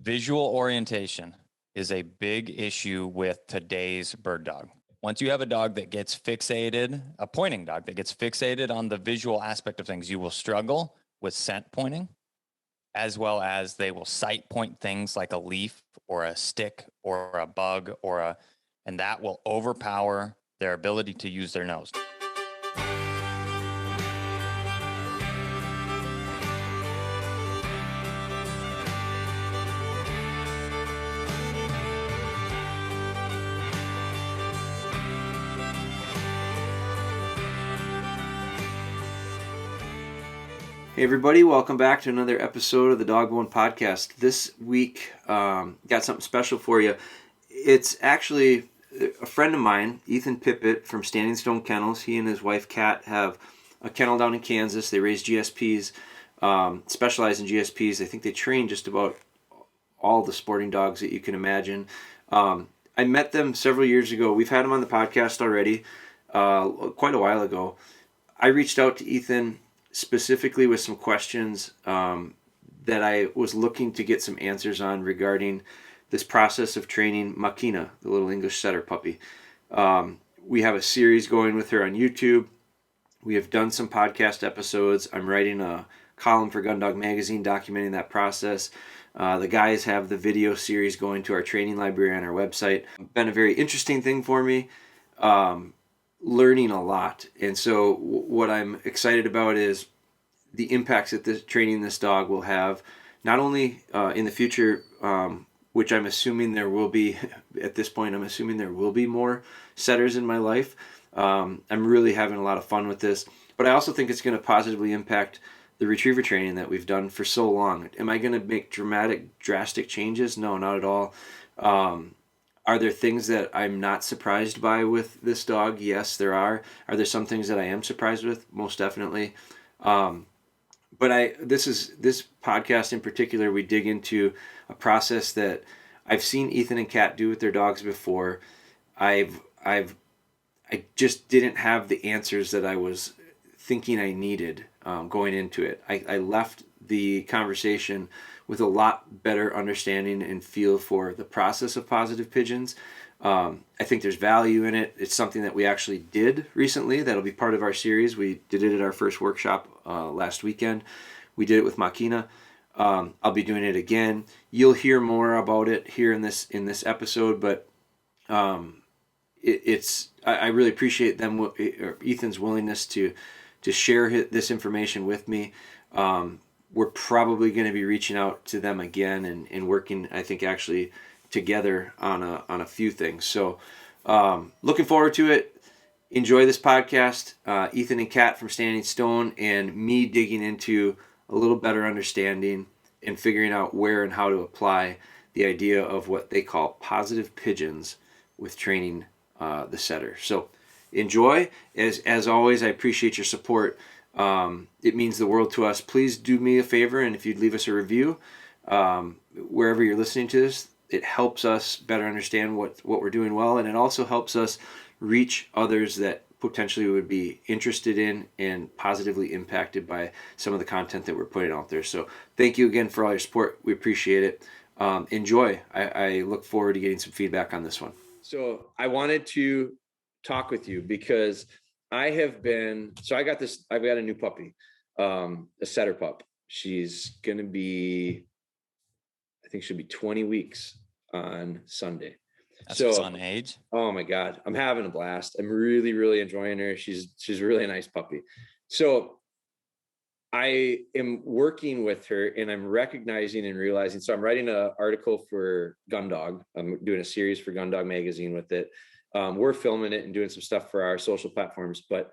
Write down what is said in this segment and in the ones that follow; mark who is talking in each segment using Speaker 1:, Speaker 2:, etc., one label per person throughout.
Speaker 1: Visual orientation is a big issue with today's bird dog. Once you have a dog that gets fixated, a pointing dog that gets fixated on the visual aspect of things, you will struggle with scent pointing, as well as they will sight point things like a leaf or a stick or a bug and that will overpower their ability to use their nose.
Speaker 2: Hey everybody, welcome back to another episode of the Dogbone Podcast. This week, got something special for you. It's actually a friend of mine, Ethan Pippitt from Standing Stone Kennels. He and his wife Kat have a kennel down in Kansas. They raise GSPs, specialize in GSPs. I think they train just about all the sporting dogs that you can imagine. I met them several years ago. We've had them on the podcast already, quite a while ago. I reached out to Ethan specifically with some questions that I was looking to get some answers on regarding this process of training Máquina, the little English setter puppy. We have a series going with her on YouTube. We have done some podcast episodes. I'm writing a column for Gun Dog Magazine documenting that process. The guys have the video series going to our training library on our website. It's been a very interesting thing for me. Learning a lot, and so what I'm excited about is the impacts that this training this dog will have, not only in the future, which I'm assuming there will be at this point. I'm assuming there will be more setters in my life. I'm really having a lot of fun with this, but I also think it's going to positively impact the retriever training that we've done for so long. Am I going to make drastic changes? No, not at all. Are there things that I'm not surprised by with this dog? Yes, there are. Are there some things that I am surprised with? Most definitely. But this podcast in particular, we dig into a process that I've seen Ethan and Kat do with their dogs before. I just didn't have the answers that I was thinking I needed going into it. I left the conversation with a lot better understanding and feel for the process of positive pigeons. I think there's value in it. It's something that we actually did recently. That'll be part of our series. We did it at our first workshop last weekend. We did it with Máquina. I'll be doing it again. You'll hear more about it here in this episode, but I really appreciate Ethan's willingness to share this information with me. We're probably going to be reaching out to them again and working, I think, actually together on a few things. So looking forward to it. Enjoy this podcast. Ethan and Kat from Standing Stone and me digging into a little better understanding and figuring out where and how to apply the idea of what they call positive pigeons with training the setter. So enjoy. As always, I appreciate your support. It means the world to us. Please do me a favor, and if you'd leave us a review wherever you're listening to this, it helps us better understand what we're doing well, and it also helps us reach others that potentially would be interested in and positively impacted by some of the content that we're putting out there. So thank you again for all your support. We appreciate it. Enjoy. I look forward to getting some feedback on this one. So I wanted to talk with you because I've got a new puppy, a setter pup. She's going to be, I think she'll be 20 weeks on Sunday.
Speaker 1: That's a fun age.
Speaker 2: Oh my God. I'm having a blast. I'm really, really enjoying her. She's really a nice puppy. So I am working with her and I'm recognizing and realizing, so I'm writing an article for Gun Dog. I'm doing a series for Gun Dog Magazine with it. We're filming it and doing some stuff for our social platforms, but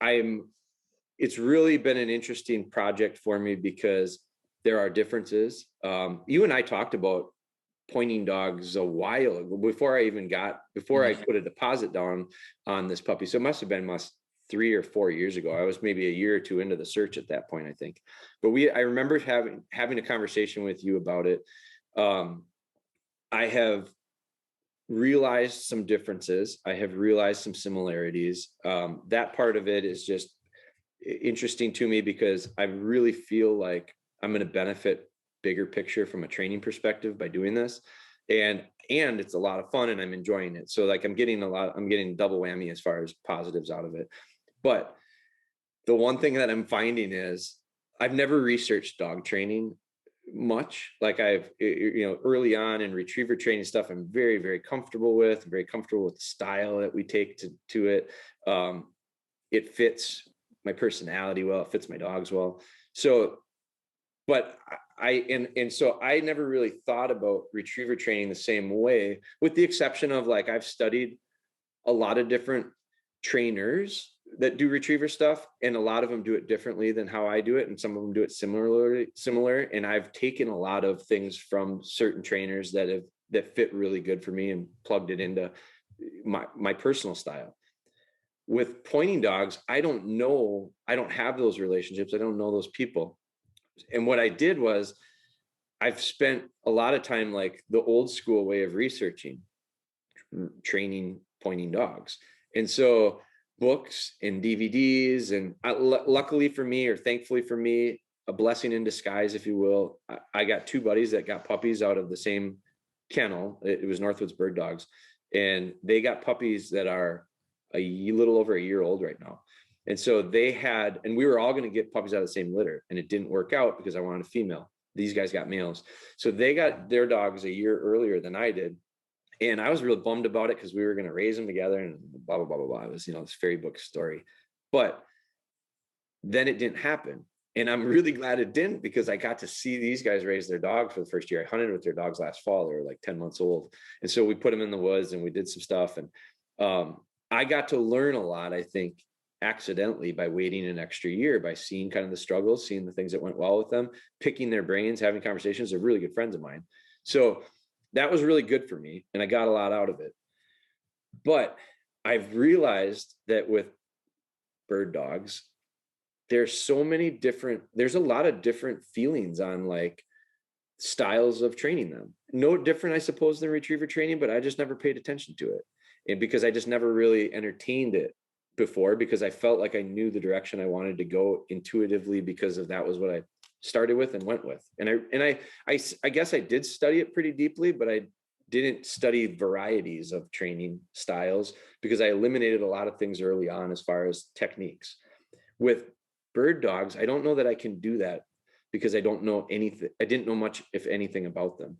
Speaker 2: it's really been an interesting project for me because there are differences. You and I talked about pointing dogs a while ago before I put a deposit down on this puppy. So it must have been 3 or 4 years ago. I was maybe a year or two into the search at that point, I think. But I remember having a conversation with you about it. I have realized some differences. I have realized some similarities. That part of it is just interesting to me because I really feel like I'm going to benefit
Speaker 3: bigger picture from a training perspective by doing this. And it's a lot of fun and I'm enjoying it. So like I'm getting double whammy as far as positives out of it. But the one thing that I'm finding is I've never researched dog training much. Like early on in retriever training stuff, I'm very, very comfortable with, very comfortable with the style that we take to it. It fits my personality well, it fits my dogs well. So, but so I never really thought about retriever training the same way, with the exception of like, I've studied a lot of different trainers that do retriever stuff, and a lot of them do it differently than how I do it, and some of them do it similar. And I've taken a lot of things from certain trainers that fit really good for me and plugged it into my personal style. With pointing dogs, I don't have those relationships. I don't know those people. And what I did was I've spent a lot of time like the old school way of researching training pointing dogs. And so books and DVDs, and luckily for me, or thankfully for me, a blessing in disguise, if you will, I got two buddies that got puppies out of the same kennel. It was Northwoods Bird Dogs, and they got puppies that are a little over a year old right now. And so and we were all going to get puppies out of the same litter, and it didn't work out because I wanted a female. These guys got males. So they got their dogs a year earlier than I did. And I was real bummed about it because we were going to raise them together and blah, blah, blah, blah, blah. It was, this fairy book story. But then it didn't happen. And I'm really glad it didn't, because I got to see these guys raise their dogs for the first year. I hunted with their dogs last fall. They were like 10 months old. And so we put them in the woods and we did some stuff. And I got to learn a lot, I think, accidentally, by waiting an extra year, by seeing kind of the struggles, seeing the things that went well with them, picking their brains, having conversations. They're really good friends of mine. So that was really good for me, and I got a lot out of it. But I've realized that with bird dogs, there's a lot of different feelings on like styles of training them. No different, I suppose, than retriever training, but I just never paid attention to it. And because I just never really entertained it before, because I felt like I knew the direction I wanted to go intuitively, because that was what I started with and went with. And I guess I did study it pretty deeply, but I didn't study varieties of training styles, because I eliminated a lot of things early on as far as techniques. With bird dogs, I don't know that I can do that, because I don't know anything. I didn't know much, if anything, about them.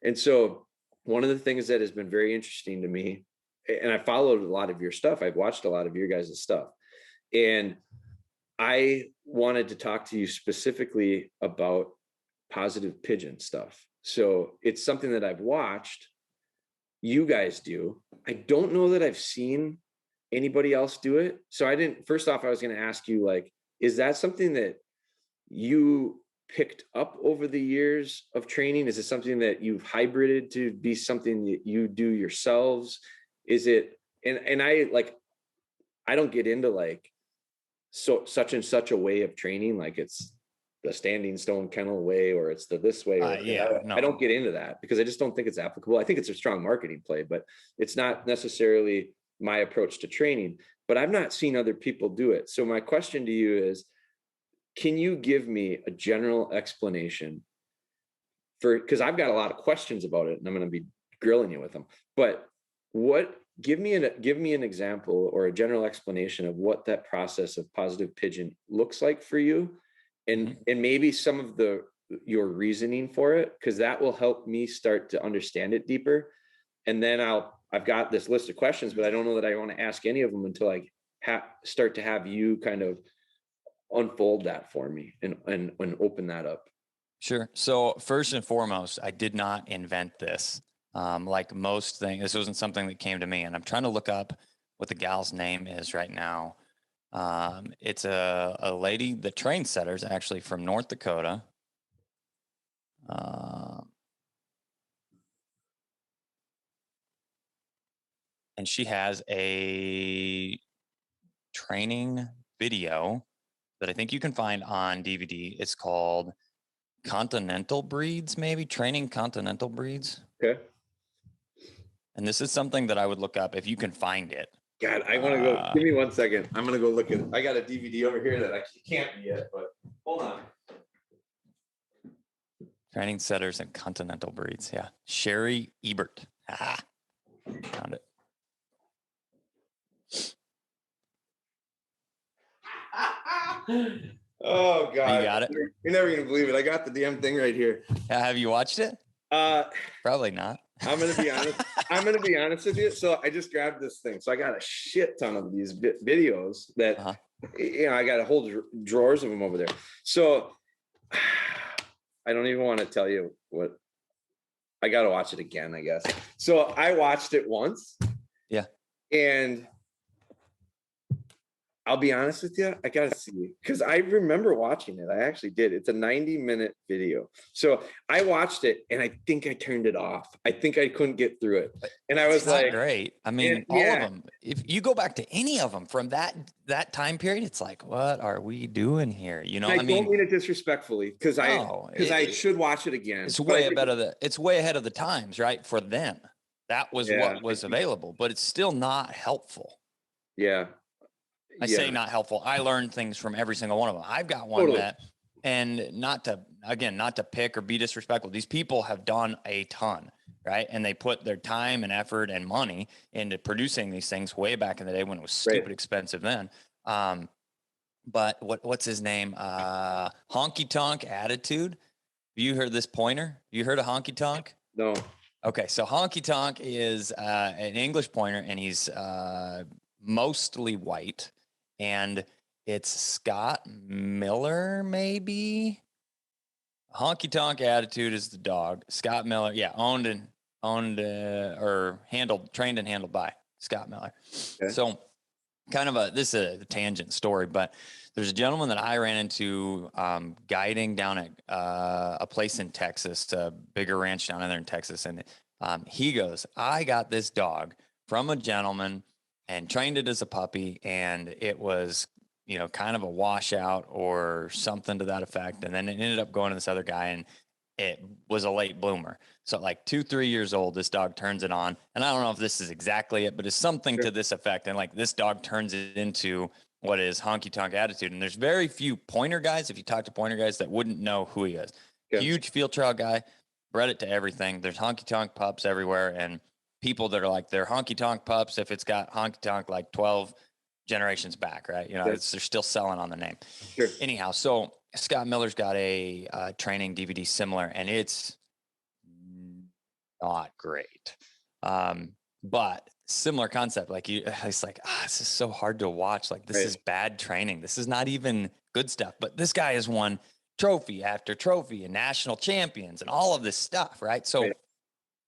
Speaker 3: And so one of the things that has been very interesting to me, and I followed a lot of your stuff, I've watched a lot of your guys' stuff, and I wanted to talk to you specifically about positive pigeon stuff. So it's something that I've watched you guys do. I don't know that I've seen anybody else do it. So first off, I was going to ask you, like, is that something that you picked up over the years of training? Is it something that you've hybrided to be something that you do yourselves? Is it, and I don't get into like, such and such a way of training, like it's the standing stone kennel way, or it's this way. I don't get into that, because I just don't think it's applicable. I think it's a strong marketing play, but it's not necessarily my approach to training. But I've not seen other people do it. So my question to you is, can you give me a general explanation because I've got a lot of questions about it, and I'm going to be grilling you with them. But give me an example or a general explanation of what that process of positive pigeon looks like for you, and maybe some of your reasoning for it, because that will help me start to understand it deeper. And then I've got this list of questions, but I don't know that I want to ask any of them until I start to have you kind of unfold that for me and open that up.
Speaker 1: Sure. So first and foremost, I did not invent this. Like most things, this wasn't something that came to me, and I'm trying to look up what the gal's name is right now. It's a lady that trains setters, actually, from North Dakota. And she has a training video that I think you can find on DVD. It's called Continental Breeds, maybe Training Continental Breeds.
Speaker 3: Okay.
Speaker 1: And this is something that I would look up if you can find it.
Speaker 3: God, I want to go. Give me 1 second. I'm going to go look at it. I got a DVD over here that I can't be yet, but hold on.
Speaker 1: Training setters and continental breeds. Yeah. Sherry Ebert. Found it.
Speaker 3: Oh God.
Speaker 1: You got it?
Speaker 3: You're never going to believe it. I got the damn thing right here.
Speaker 1: Have you watched it?
Speaker 3: Probably
Speaker 1: not.
Speaker 3: I'm going to be honest. I'm going to be honest with you. So I just grabbed this thing. So I got a shit ton of these videos that, I got a whole drawers of them over there. So I don't even want to tell you what. I got to watch it again, I guess. So I watched it once.
Speaker 1: Yeah.
Speaker 3: And I'll be honest with you, I got to see it because I remember watching it. I actually did. It's a 90-minute video. So I watched it and I think I turned it off. I think I couldn't get through it. And I was like,
Speaker 1: great. I mean, all of them. If you go back to any of them from that time period, it's like, what are we doing here? You know,
Speaker 3: I don't mean it disrespectfully because I should watch it again.
Speaker 1: It's way ahead of the times, right? For them, that was what was available, but it's still not helpful.
Speaker 3: Yeah.
Speaker 1: I say not helpful. I learned things from every single one of them. I've got one that, and not to pick or be disrespectful. These people have done a ton, right? And they put their time and effort and money into producing these things way back in the day when it was stupid expensive then. But what's his name? Honky Tonk Attitude. Have you heard this pointer? You heard of Honky Tonk?
Speaker 3: No.
Speaker 1: Okay. So Honky Tonk is an English pointer, and he's mostly white. And it's Scott Miller, maybe. Honky Tonk Attitude is the dog. Scott Miller, trained and handled by Scott Miller. Okay. So kind of this is a tangent story, but there's a gentleman that I ran into guiding down at a place in Texas, a bigger ranch down there in Texas. And he goes, I got this dog from a gentleman and trained it as a puppy, and it was, kind of a washout or something to that effect. And then it ended up going to this other guy, and it was a late bloomer. So like 2-3 years old, this dog turns it on. And I don't know if this is exactly it, but it's something to this effect. And like this dog turns it into what is Honky Tonk Attitude. And there's very few pointer guys, if you talk to pointer guys, that wouldn't know who he is. Okay. Huge field trial guy, bred it to everything. There's Honky Tonk pups everywhere. And people that are like, they're Honky Tonk pups if it's got Honky Tonk like 12 generations back, right? They're still selling on the name. Sure. Anyhow, so Scott Miller's got a training DVD similar, and it's not great. But similar concept, like it's like, this is so hard to watch. Like this is bad training. This is not even good stuff. But this guy has won trophy after trophy and national champions and all of this stuff, right? So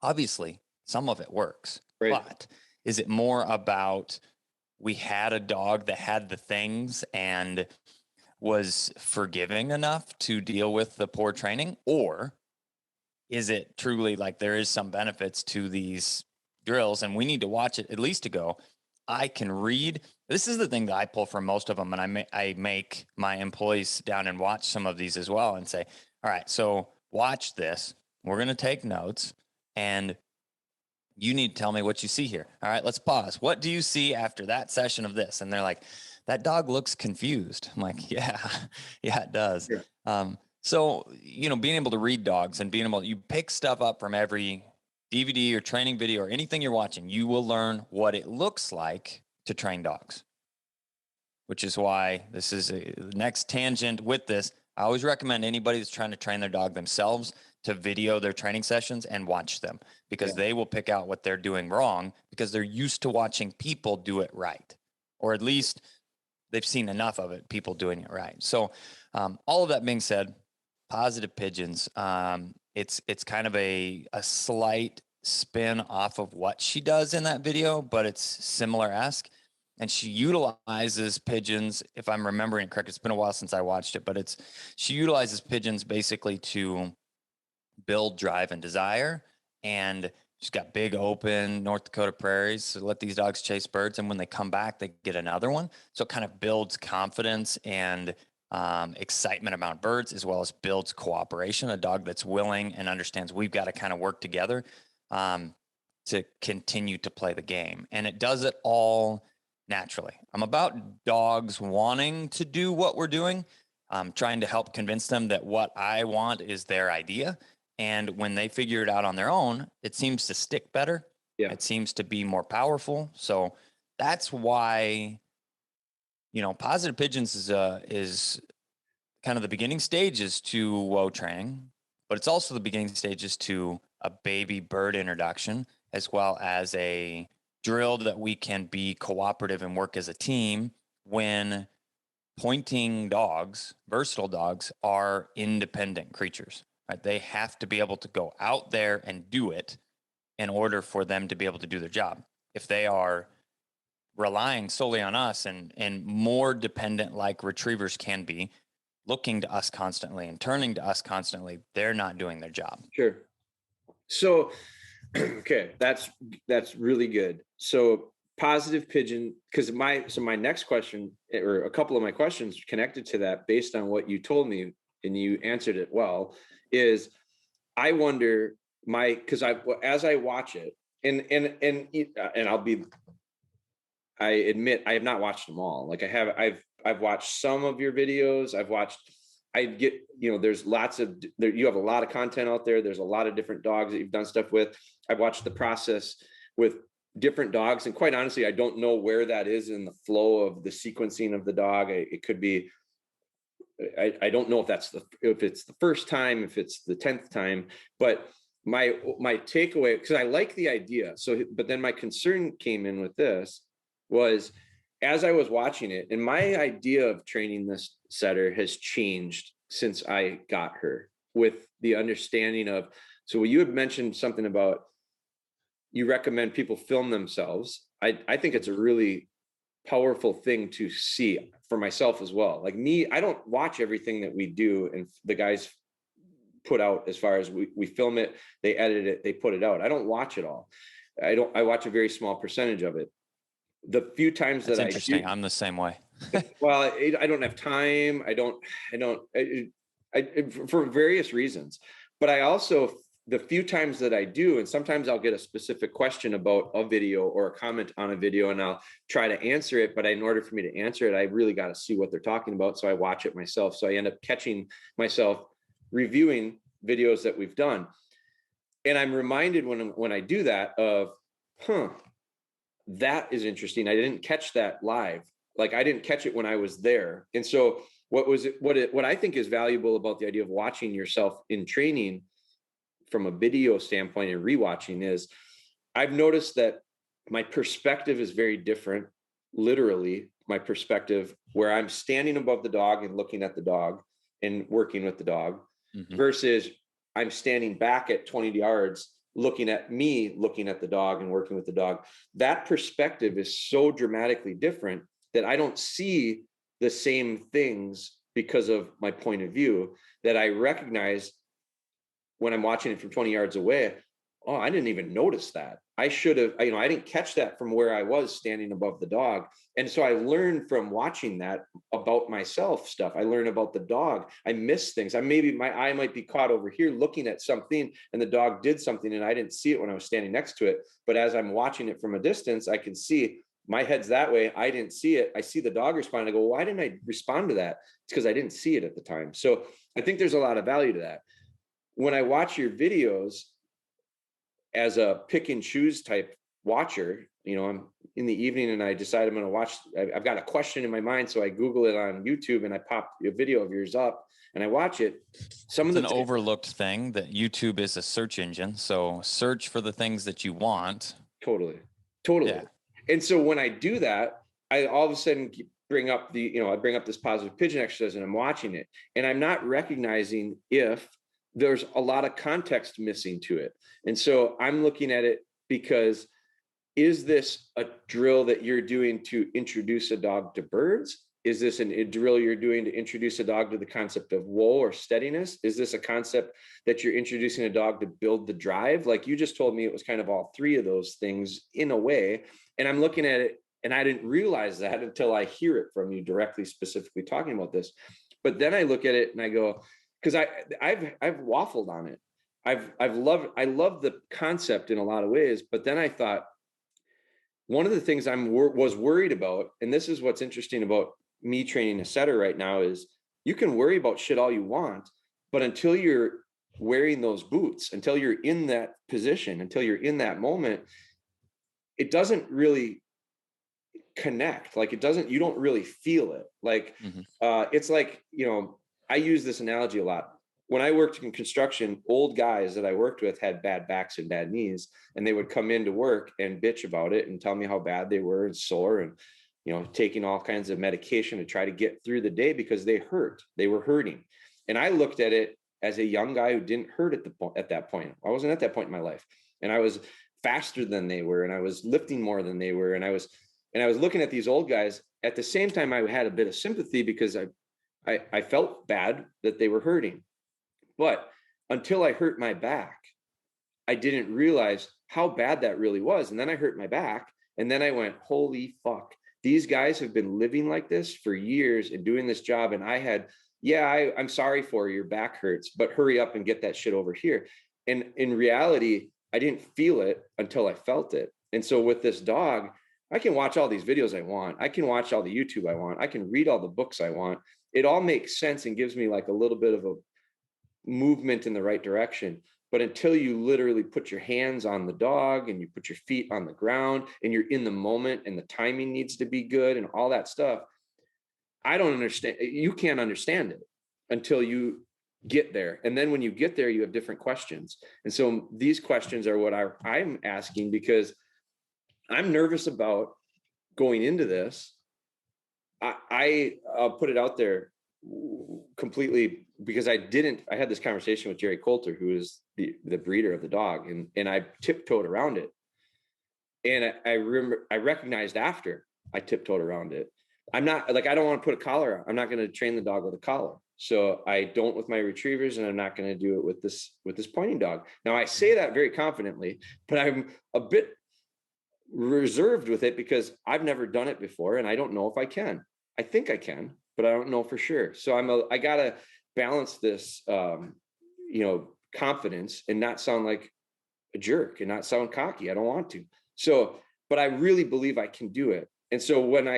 Speaker 1: obviously, some of it works, but is it more about we had a dog that had the things and was forgiving enough to deal with the poor training? Or is it truly like there is some benefits to these drills and we need to watch it at least to go, I can read. This is the thing that I pull from most of them. And I make my employees down and watch some of these as well and say, all right, so watch this. We're going to take notes and you need to tell me what you see here. All right, let's pause. What do you see after that session of this? And they're like, that dog looks confused. I'm like, yeah, it does. Yeah. So, being able to read dogs and you pick stuff up from every DVD or training video or anything you're watching, you will learn what it looks like to train dogs, which is why this is the next tangent with this. I always recommend anybody that's trying to train their dog themselves to video their training sessions and watch them because they will pick out what they're doing wrong because they're used to watching people do it right, or at least they've seen enough of it, people doing it right. So all of that being said, positive pigeons, it's kind of a slight spin off of what she does in that video, but it's similar-esque. And she utilizes pigeons, if I'm remembering it correct. It's been a while since I watched it, but she utilizes pigeons basically to build, drive, and desire. And she's got big open North Dakota prairies. So let these dogs chase birds. And when they come back, they get another one. So it kind of builds confidence and excitement about birds, as well as builds cooperation. A dog that's willing and understands we've got to kind of work together to continue to play the game. And it does it all naturally. I'm about dogs wanting to do what we're doing. trying to help convince them that what I want is their idea. And when they figure it out on their own, it seems to stick better.
Speaker 3: Yeah.
Speaker 1: It seems to be more powerful. So that's why, Positive Pigeons is kind of the beginning stages to woe training, but it's also the beginning stages to a baby bird introduction, as well as a drill that we can be cooperative and work as a team when pointing dogs, versatile dogs, are independent creatures, right? They have to be able to go out there and do it in order for them to be able to do their job. If they are relying solely on us and more dependent like retrievers can be, looking to us constantly and turning to us constantly, they're not doing their job.
Speaker 3: Sure. So, okay, that's really good. So positive pigeon, because my next question, or a couple of my questions connected to that based on what you told me, and you answered it well, is I wonder because as I watch it, and I admit I have not watched them all. Like I've watched some of your videos. There's you have a lot of content out there. There's a lot of different dogs that you've done stuff with. I've watched the process with different dogs. And quite honestly, I don't know where that is in the flow of the sequencing of the dog. It could be, I don't know if it's the first time, if it's the 10th time, but my takeaway, because I like the idea. So, but then my concern came in with this was, as I was watching it, and my idea of training this setter has changed since I got her, with the understanding of, so you had mentioned something about you recommend people film themselves. I think it's a really powerful thing to see for myself as well. Like me, I don't watch everything that we do and the guys put out, as far as we film it, they edit it, they put it out. I don't watch it all. I watch a very small percentage of it. The few times that
Speaker 1: interesting. I'm the same way.
Speaker 3: Well, I don't have time. For various reasons, but I also, the few times that I do, and sometimes I'll get a specific question about a video or a comment on a video, and I'll try to answer it. But in order for me to answer it, I really got to see what they're talking about. So I watch it myself. So I end up catching myself reviewing videos that we've done. And I'm reminded when I do that of, that is interesting. I didn't catch that live. Like I didn't catch it when I was there. And so what I think is valuable about the idea of watching yourself in training from a video standpoint and rewatching is, I've noticed that my perspective is very different. Literally, my perspective, where I'm standing above the dog and looking at the dog and working with the dog, versus I'm standing back at 20 yards looking at the dog and working with the dog. That perspective is so dramatically different that I don't see the same things because of my point of view, that I recognize when I'm watching it from 20 yards away. Oh, I didn't even notice that. I should have, I didn't catch that from where I was standing above the dog. And so I learned from watching that about myself stuff. I learned about the dog. I miss things. My eye might be caught over here looking at something, and the dog did something and I didn't see it when I was standing next to it. But as I'm watching it from a distance, I can see my head's that way. I didn't see it. I see the dog respond. I go, why didn't I respond to that? It's because I didn't see it at the time. So I think there's a lot of value to that. When I watch your videos, as a pick and choose type watcher, I'm in the evening and I decide I'm going to watch, I've got a question in my mind. So I Google it on YouTube and I pop a video of yours up and I watch it.
Speaker 1: It's an overlooked thing that YouTube is a search engine. So search for the things that you want.
Speaker 3: Totally.
Speaker 1: Yeah.
Speaker 3: And so when I do that, I all of a sudden bring up I bring up this positive pigeon exercise and I'm watching it and I'm not recognizing if there's a lot of context missing to it. And so I'm looking at it because, is this a drill that you're doing to introduce a dog to birds? Is this a drill you're doing to introduce a dog to the concept of woe or steadiness? Is this a concept that you're introducing a dog to build the drive? Like you just told me, it was kind of all three of those things in a way. And I'm looking at it and I didn't realize that until I hear it from you directly, specifically talking about this. But then I look at it and I go, because I've waffled on it. I love the concept in a lot of ways, but then I thought one of the things was worried about, and this is what's interesting about me training a setter right now, is You can worry about shit all you want, but until you're wearing those boots, until you're in that position, until you're in that moment, it doesn't really connect. Like it doesn't, you don't really feel it. Like it's like, you know, I use this analogy a lot. When I worked in construction, old guys that I worked with had bad backs and bad knees, and they would come into work and bitch about it and tell me how bad they were and sore, and you know, taking all kinds of medication to try to get through the day because they were hurting. And I looked at it as a young guy who didn't hurt at that point. I wasn't at that point in my life, and I was faster than they were, and I was lifting more than they were, and I was looking at these old guys. At the same time, I had a bit of sympathy because I felt bad that they were hurting. But until I hurt my back, I didn't realize how bad that really was. And then I hurt my back, and then I went, holy fuck, these guys have been living like this for years and doing this job. And I had, I'm sorry for your back hurts, but hurry up and get that shit over here. And in reality, I didn't feel it until I felt it. And so with this dog, I can watch all these videos I want. I can watch all the YouTube I want. I can read all the books I want. It all makes sense and gives me like a little bit of a movement in the right direction. But until you literally put your hands on the dog and you put your feet on the ground and you're in the moment and the timing needs to be good and all that stuff, I don't understand. You can't understand it until you get there. And then when you get there, you have different questions. And so these questions are what I'm asking, because I'm nervous about going into this. I'll put it out there completely, because I had this conversation with Jerry Coulter, who is the breeder of the dog, and I tiptoed around it. And I remember, I recognized after I tiptoed around it, I'm not like, I don't want to put a collar on. I'm not going to train the dog with a collar. So I don't with my retrievers, and I'm not going to do it with this pointing dog. Now I say that very confidently, but I'm a bit reserved with it because I've never done it before, and I don't know if I can. I think I can, but I don't know for sure. So I gotta balance this, confidence and not sound like a jerk and not sound cocky. I don't want to. So, but I really believe I can do it. And so when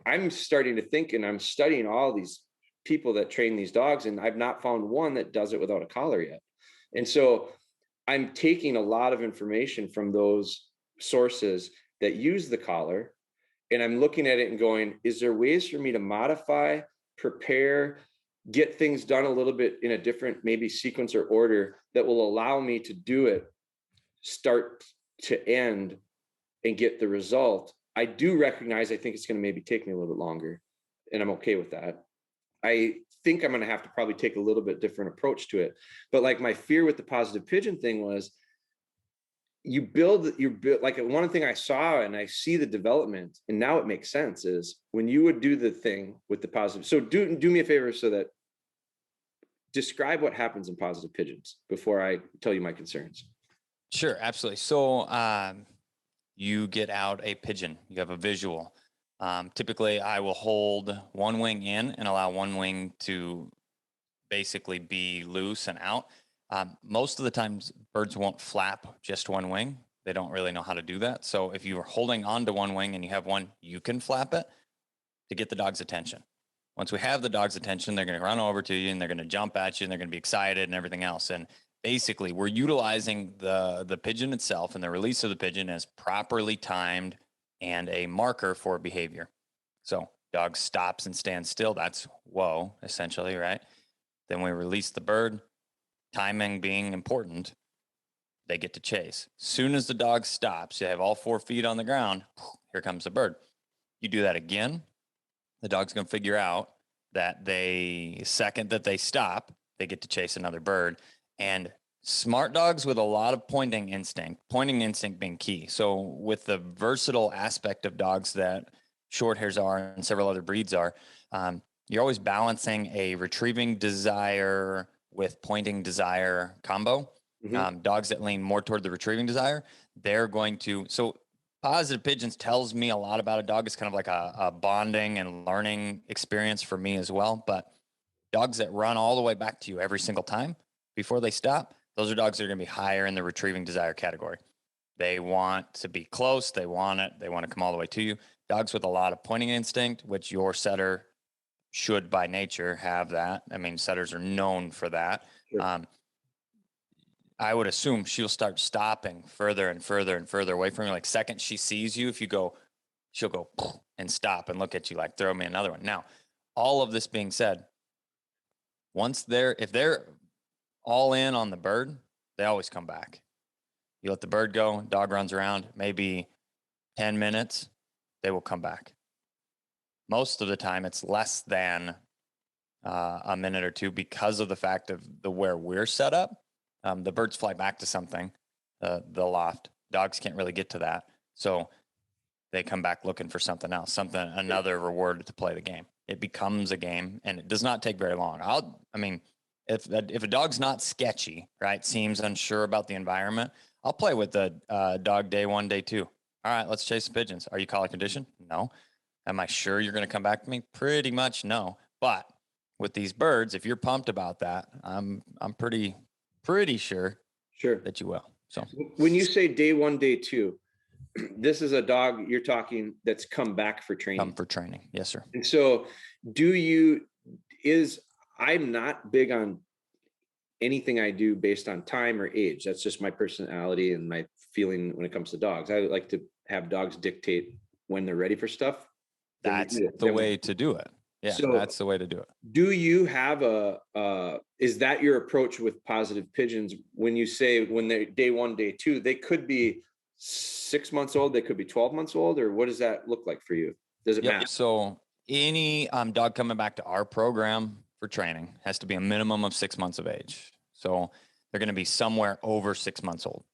Speaker 3: I'm starting to think, and I'm studying all these people that train these dogs, and I've not found one that does it without a collar yet. And so I'm taking a lot of information from those sources that use the collar, and I'm looking at it and going, is there ways for me to modify, prepare, get things done a little bit in a different maybe sequence or order that will allow me to do it start to end and get the result? I do recognize, I think it's going to maybe take me a little bit longer, and I'm okay with that. I think I'm going to have to probably take a little bit different approach to it. But like my fear with the positive pigeon thing was, you build like one thing I saw, and I see the development, and now it makes sense, is when you would do the thing with the positive. So do me a favor, so that describe what happens in positive pigeons before I tell you my concerns.
Speaker 1: Sure, absolutely. So you get out a pigeon, you have a visual. Typically I will hold one wing in and allow one wing to basically be loose and out. Most of the times birds won't flap just one wing. They don't really know how to do that. So if you are holding on to one wing and you have one, you can flap it to get the dog's attention. Once we have the dog's attention, they're going to run over to you and they're going to jump at you and they're going to be excited and everything else. And basically we're utilizing the pigeon itself and the release of the pigeon as properly timed and a marker for behavior. So dog stops and stands still. That's whoa, essentially, right? Then we release the bird. Timing being important, they get to chase. Soon as the dog stops, you have all 4 feet on the ground, here comes the bird. You do that again, the dog's going to figure out that second that they stop, they get to chase another bird. And smart dogs with a lot of pointing instinct being key. So with the versatile aspect of dogs that short hairs are and several other breeds are, you're always balancing a retrieving desire with pointing desire combo. Mm-hmm. Dogs that lean more toward the retrieving desire, they're going to, so positive pigeons tells me a lot about a dog. It's kind of like a bonding and learning experience for me as well. But dogs that run all the way back to you every single time before they stop, those are dogs that are going to be higher in the retrieving desire category. They want to be close. They want it. They want to come all the way to you. Dogs with a lot of pointing instinct, which your setter should by nature have that. I mean, setters are known for that.
Speaker 3: Sure.
Speaker 1: I would assume she'll start stopping further and further and further away from you. Like second she sees you, if you go, she'll go and stop and look at you like, throw me another one. Now, all of this being said, if they're all in on the bird, they always come back. You let the bird go, dog runs around, maybe 10 minutes, they will come back. Most of the time it's less than a minute or two because of the fact of where we're set up. The birds fly back to something, the loft. Dogs can't really get to that. So they come back looking for something else, another reward to play the game. It becomes a game, and it does not take very long. If a dog's not sketchy, right, seems unsure about the environment, I'll play with the dog day 1, day 2. All right, let's chase the pigeons. Are you collar conditioned? No. Am I sure you're going to come back to me? Pretty much no. But with these birds, if you're pumped about that, I'm pretty sure that you will. So
Speaker 3: when you say day 1, day 2, this is a dog you're talking that's come back for training.
Speaker 1: Come for training. Yes, sir.
Speaker 3: And so I'm not big on anything I do based on time or age. That's just my personality and my feeling when it comes to dogs. I like to have dogs dictate when they're ready for stuff.
Speaker 1: That's the way to do it. Yeah, so that's the way to do it.
Speaker 3: Do you have is that your approach with positive pigeons? When you say when they're day 1, day 2, they could be 6 months old, they could be 12 months old, or what does that look like for you? Does it matter?
Speaker 1: So any dog coming back to our program for training has to be a minimum of 6 months of age. So they're going to be somewhere over 6 months old.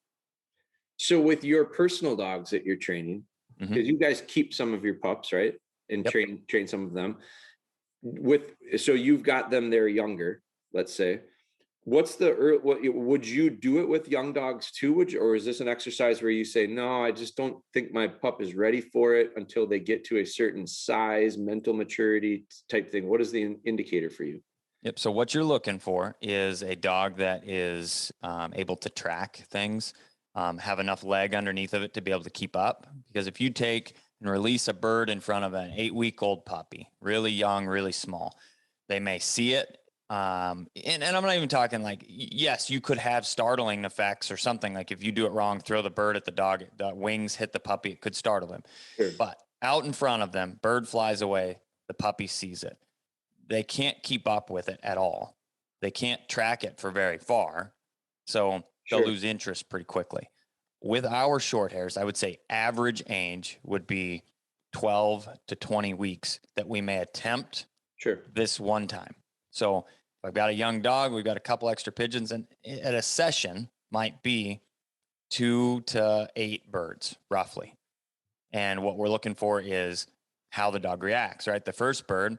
Speaker 3: So with your personal dogs that you're training, because you guys keep some of your pups, right? And train some of them. So you've got them there younger, let's say. What would you do it with young dogs too? Or is this an exercise where you say, no, I just don't think my pup is ready for it until they get to a certain size, mental maturity type thing? What is the indicator for you?
Speaker 1: Yep. So what you're looking for is a dog that is able to track things, have enough leg underneath of it to be able to keep up. Because if you take and release a bird in front of an 8-week-old puppy, really young, really small, they may see it. And I'm not even talking like, yes, you could have startling effects or something. Like if you do it wrong, throw the bird at the dog, the wings hit the puppy, it could startle him. Sure. But out in front of them, bird flies away, the puppy sees it. They can't keep up with it at all. They can't track it for very far. So they'll lose interest pretty quickly. With our short hairs, I would say average age would be 12 to 20 weeks that we may attempt this one time. So if I've got a young dog, we've got a couple extra pigeons, and at a session might be 2 to 8 birds roughly. And what we're looking for is how the dog reacts, right? The first bird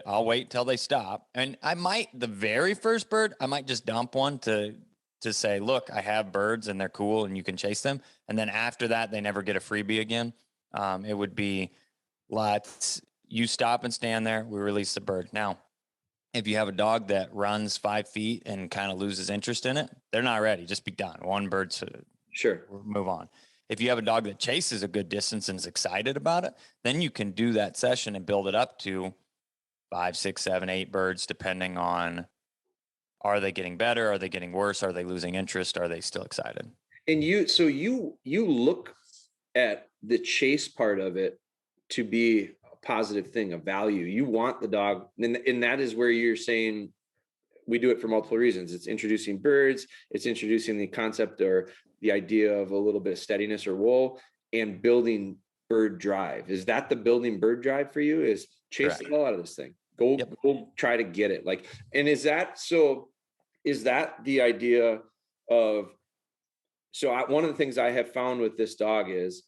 Speaker 1: I'll wait till they stop. And the very first bird, I might just dump one to say, look, I have birds and they're cool and you can chase them. And then after that, they never get a freebie again. It would be, you stop and stand there, we release the bird. Now, if you have a dog that runs 5 feet and kind of loses interest in it, they're not ready. Just be done. One bird, move on. If you have a dog that chases a good distance and is excited about it, then you can do that session and build it up to 5, 6, 7, 8 birds, depending on, are they getting better? Are they getting worse? Are they losing interest? Are they still excited?
Speaker 3: And you look at the chase part of it to be a positive thing, a value. You want the dog, and that is where you're saying we do it for multiple reasons. It's introducing birds, it's introducing the concept or the idea of a little bit of steadiness or wool, and building bird drive. Is that the building bird drive for you? Is chase the hell out of this thing? Go try to get it. And is that the idea of, one of the things I have found with this dog is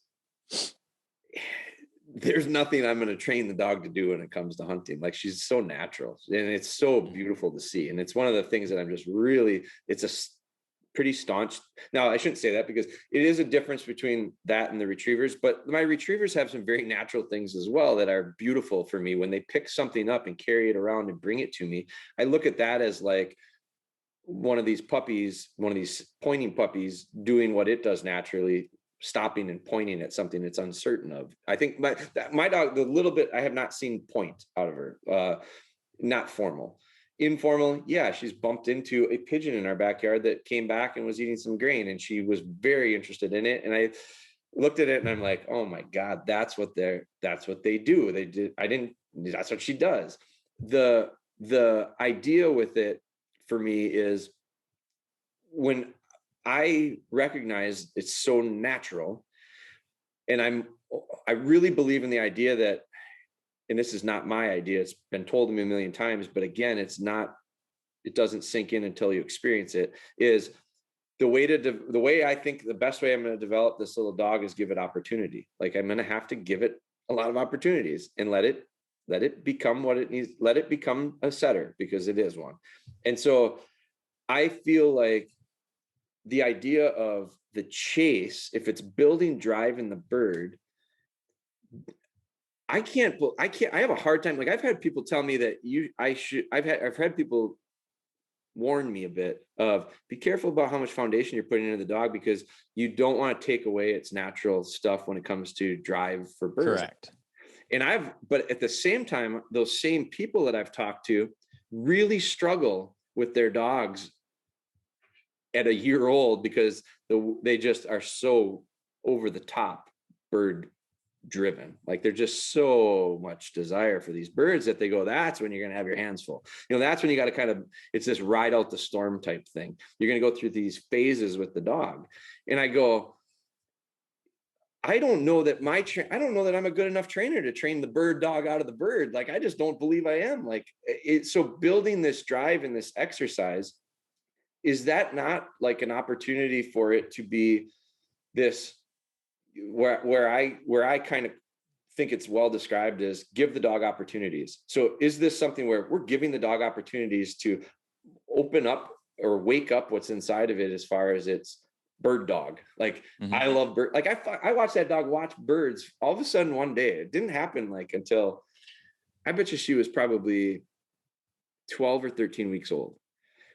Speaker 3: there's nothing I'm going to train the dog to do when it comes to hunting. Like, she's so natural and it's so beautiful to see. And it's one of the things that I'm just really, it's a pretty staunch. Now, I shouldn't say that because it is a difference between that and the retrievers, but my retrievers have some very natural things as well that are beautiful for me. When they pick something up and carry it around and bring it to me, I look at that as like one of these pointing puppies doing what it does naturally stopping and pointing at something it's uncertain of. I think my dog, the little bit I have not seen point out of her, not formal. Informal, yeah, she's bumped into a pigeon in our backyard that came back and was eating some grain, and she was very interested in it. And I looked at it and I'm like, oh my God, that's what they do. That's what she does. The idea with it for me is when I recognize it's so natural, and I really believe in the idea that, and this is not my idea, it's been told to me a million times, but again, it doesn't sink in until you experience it, is the way I think the best way I'm going to develop this little dog is give it opportunity. Like I'm going to have to give it a lot of opportunities and let it become what it needs. Let it become a setter, because it is one. And so I feel like the idea of the chase, if it's building drive in the bird, I have a hard time. Like I've had people tell me that I've had people warn me a bit of, be careful about how much foundation you're putting into the dog, because you don't want to take away its natural stuff when it comes to drive for birds.
Speaker 1: Correct.
Speaker 3: But at the same time, those same people that I've talked to really struggle with their dogs at a year old, because they just are so over the top bird driven. Like there's just so much desire for these birds that they go, that's when you're going to have your hands full. That's when you got to kind of, it's this ride out the storm type thing. You're going to go through these phases with the dog. And I go, I don't know that I'm a good enough trainer to train the bird dog out of the bird. Like, I just don't believe I am. Like so building this drive and this exercise, is that not like an opportunity for it to be this, where I kind of think it's well described as give the dog opportunities. So is this something where we're giving the dog opportunities to open up or wake up what's inside of it as far as its bird dog? Like I love bird. Like I watched that dog watch birds all of a sudden one day. It didn't happen like until, I bet you she was probably 12 or 13 weeks old,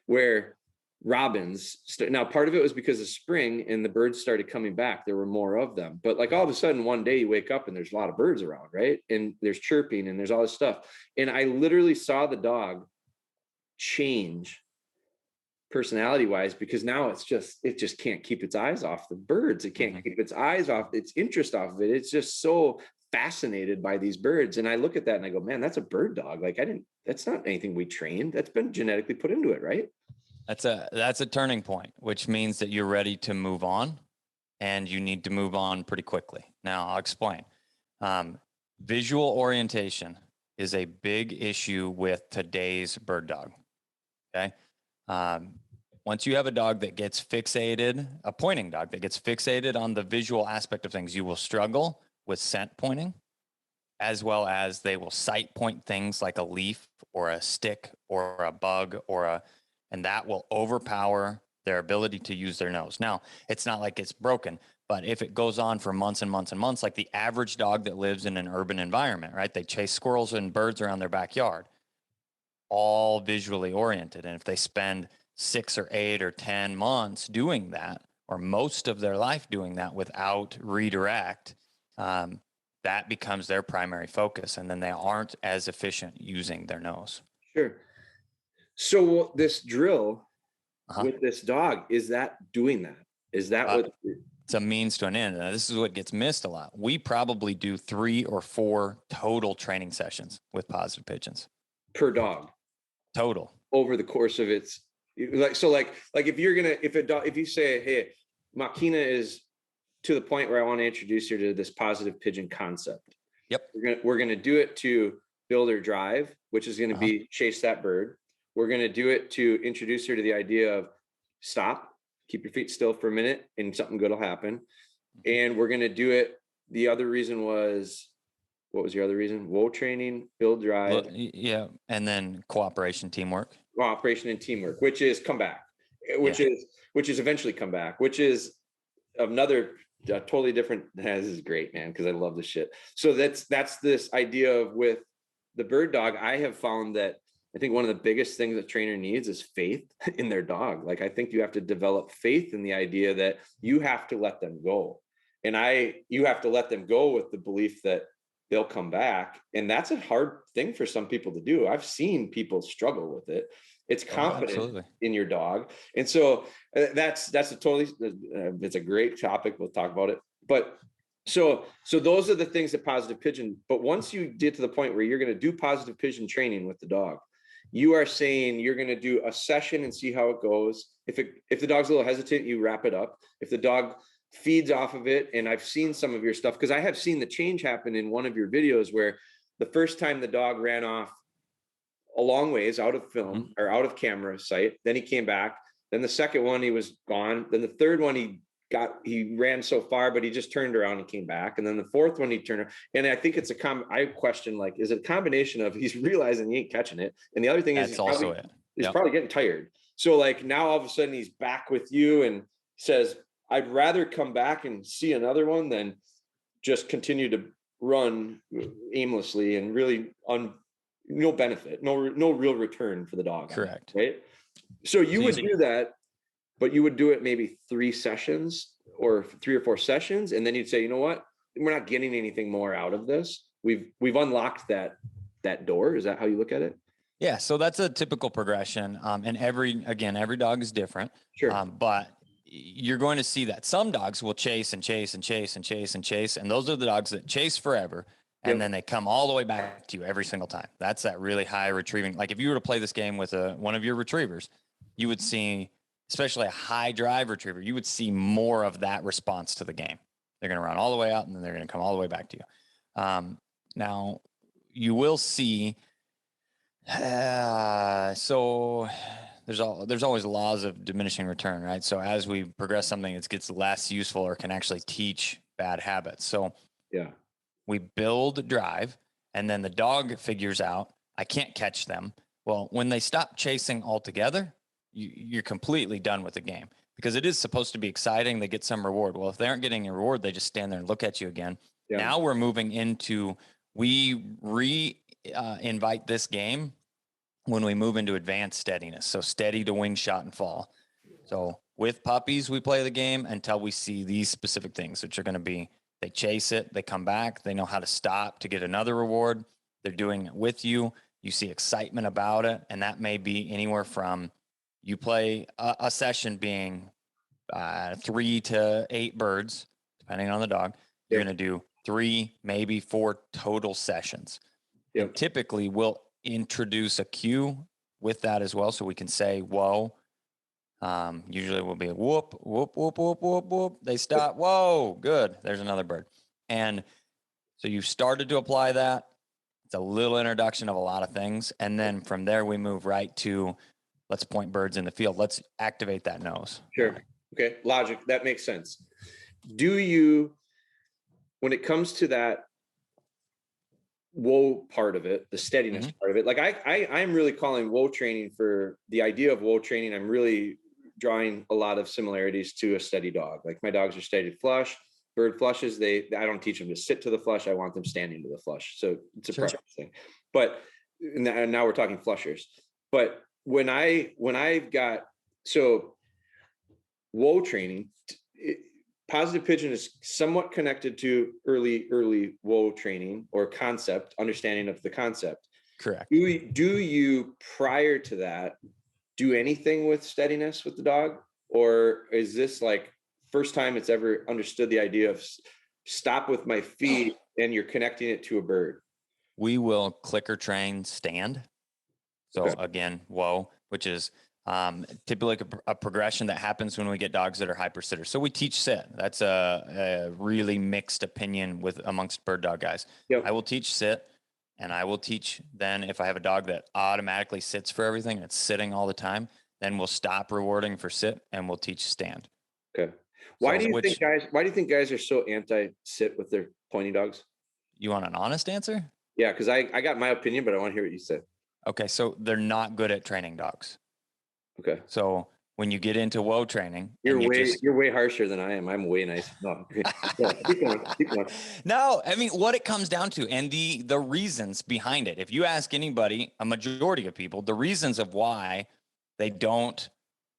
Speaker 3: where robins now part of it was because of spring and the birds started coming back. There were more of them, but like all of a sudden one day you wake up and there's a lot of birds around, right? And there's chirping and there's all this stuff. And I literally saw the dog change personality wise, because now it just can't keep its eyes off the birds. It can't keep its eyes off its interest off of it. It's just so fascinated by these birds. And I look at that and I go, man, that's a bird dog. Like that's not anything we trained. That's been genetically put into it, right?
Speaker 1: That's a turning point, which means that you're ready to move on, and you need to move on pretty quickly. Now I'll explain. Visual orientation is a big issue with today's bird dog. Okay. Once you have a dog that gets fixated, a pointing dog that gets fixated on the visual aspect of things, you will struggle with scent pointing, as well as they will sight point things like a leaf or a stick or a bug and that will overpower their ability to use their nose. Now, it's not like it's broken, but if it goes on for months and months and months, like the average dog that lives in an urban environment, right? They chase squirrels and birds around their backyard, all visually oriented. And if they spend 6 or 8 or 10 months doing that, or most of their life doing that without redirect, that becomes their primary focus. And then they aren't as efficient using their nose.
Speaker 3: Sure. So this drill with this dog, is that doing that? Is that what?
Speaker 1: It's a means to an end. And this is what gets missed a lot. We probably do 3 or 4 total training sessions with Positive Pigeons.
Speaker 3: Per dog?
Speaker 1: Total.
Speaker 3: Over the course of its, if you say, hey, Máquina is to the point where I want to introduce her to this positive pigeon concept.
Speaker 1: Yep.
Speaker 3: We're gonna do it to build her drive, which is going to be chase that bird. We're going to do it to introduce her to the idea of stop, keep your feet still for a minute, and something good will happen. And we're going to do it. The other reason was, what was your other reason? Whoa training, build drive.
Speaker 1: Yeah. And then cooperation, teamwork.
Speaker 3: Cooperation and teamwork, which is come back, which is eventually come back, which is another totally different. This is great, man, because I love this shit. So that's this idea of with the bird dog. I have found that I think one of the biggest things a trainer needs is faith in their dog. Like, I think you have to develop faith in the idea that you have to let them go. And you have to let them go with the belief that they'll come back. And that's a hard thing for some people to do. I've seen people struggle with it. It's confident in your dog. And so that's it's a great topic. We'll talk about it. But so those are the things that Positive Pigeon, but once you get to the point where you're going to do Positive Pigeon training with the dog, you are saying you're going to do a session and see how it goes. If the dog's a little hesitant, you wrap it up. If the dog feeds off of it, and I've seen some of your stuff, because I have seen the change happen in one of your videos where the first time the dog ran off a long ways out of film or out of camera sight, then he came back. Then the second one, he was gone. Then the third one, he ran so far, but he just turned around and came back. And then the fourth one, he turned around. And I think it's I question, like, is it a combination of he's realizing he ain't catching it? And the other thing is he's probably getting tired. So like now all of a sudden he's back with you and says, I'd rather come back and see another one than just continue to run aimlessly and really no benefit, no real return for the dog.
Speaker 1: Correct.
Speaker 3: Right. So you would do that, but you would do it maybe 3 sessions or 3 or 4 sessions. And then you'd say, you know what, we're not getting anything more out of this. We've unlocked that door. Is that how you look at it?
Speaker 1: Yeah. So that's a typical progression. And every dog is different.
Speaker 3: Sure.
Speaker 1: But you're going to see that some dogs will chase and chase and chase and chase and chase. And those are the dogs that chase forever. And then they come all the way back to you every single time. That's that really high retrieving. Like if you were to play this game with one of your retrievers, you would see, especially a high drive retriever, you would see more of that response to the game. They're going to run all the way out and then they're going to come all the way back to you. Now you will see, so there's always laws of diminishing return, right? So as we progress something, it gets less useful or can actually teach bad habits. So
Speaker 3: yeah,
Speaker 1: we build drive and then the dog figures out, I can't catch them. Well, when they stop chasing altogether, you're completely done with the game because it is supposed to be exciting. They get some reward. Well, if they aren't getting a reward, they just stand there and look at you again. Yeah. Now we're moving into, we invite this game when we move into advanced steadiness. So steady to wing, shot, and fall. So with puppies, we play the game until we see these specific things, which are going to be, they chase it, they come back, they know how to stop to get another reward. They're doing it with you. You see excitement about it. And that may be anywhere from, you play a session being 3 to 8 birds, depending on the dog. You're going to do 3, maybe 4 total sessions. Yep. And typically we'll introduce a cue with that as well. So we can say, whoa. Usually we'll be a whoop, whoop, whoop, whoop, whoop, whoop. They stop. Whoa, good. There's another bird. And so you've started to apply that. It's a little introduction of a lot of things. And then from there, we move right to, let's point birds in the field. Let's activate that nose.
Speaker 3: Sure. Okay. Logic. That makes sense. Do you, when it comes to that whoa part of it, the steadiness part of it, like I'm really calling whoa training, for the idea of whoa training, I'm really drawing a lot of similarities to a steady dog. Like my dogs are steady flush. Bird flushes, I don't teach them to sit to the flush. I want them standing to the flush. So it's a preference thing. But now we're talking flushers. But when I've got, so whoa training, Positive Pigeon is somewhat connected to early whoa training or concept, understanding of the concept.
Speaker 1: Correct.
Speaker 3: Do you prior to that do anything with steadiness with the dog? Or is this like first time it's ever understood the idea of stop with my feet and you're connecting it to a bird?
Speaker 1: We will clicker train stand. So again, whoa, which is typically a progression that happens when we get dogs that are hyper sitters. So we teach sit. That's a really mixed opinion amongst bird dog guys. Yep. I will teach sit, and I will teach then if I have a dog that automatically sits for everything, it's sitting all the time, then we'll stop rewarding for sit and we'll teach stand.
Speaker 3: Okay. Why do you think guys are so anti-sit with their pointy dogs?
Speaker 1: You want an honest answer?
Speaker 3: Yeah, because I got my opinion, but I want to hear what you said.
Speaker 1: Okay, so they're not good at training dogs.
Speaker 3: Okay.
Speaker 1: So when you get into whoa training,
Speaker 3: you're way harsher than I am. I'm way nice. No, keep going.
Speaker 1: No, I mean what it comes down to, and the reasons behind it. If you ask anybody, a majority of people, the reasons of why they don't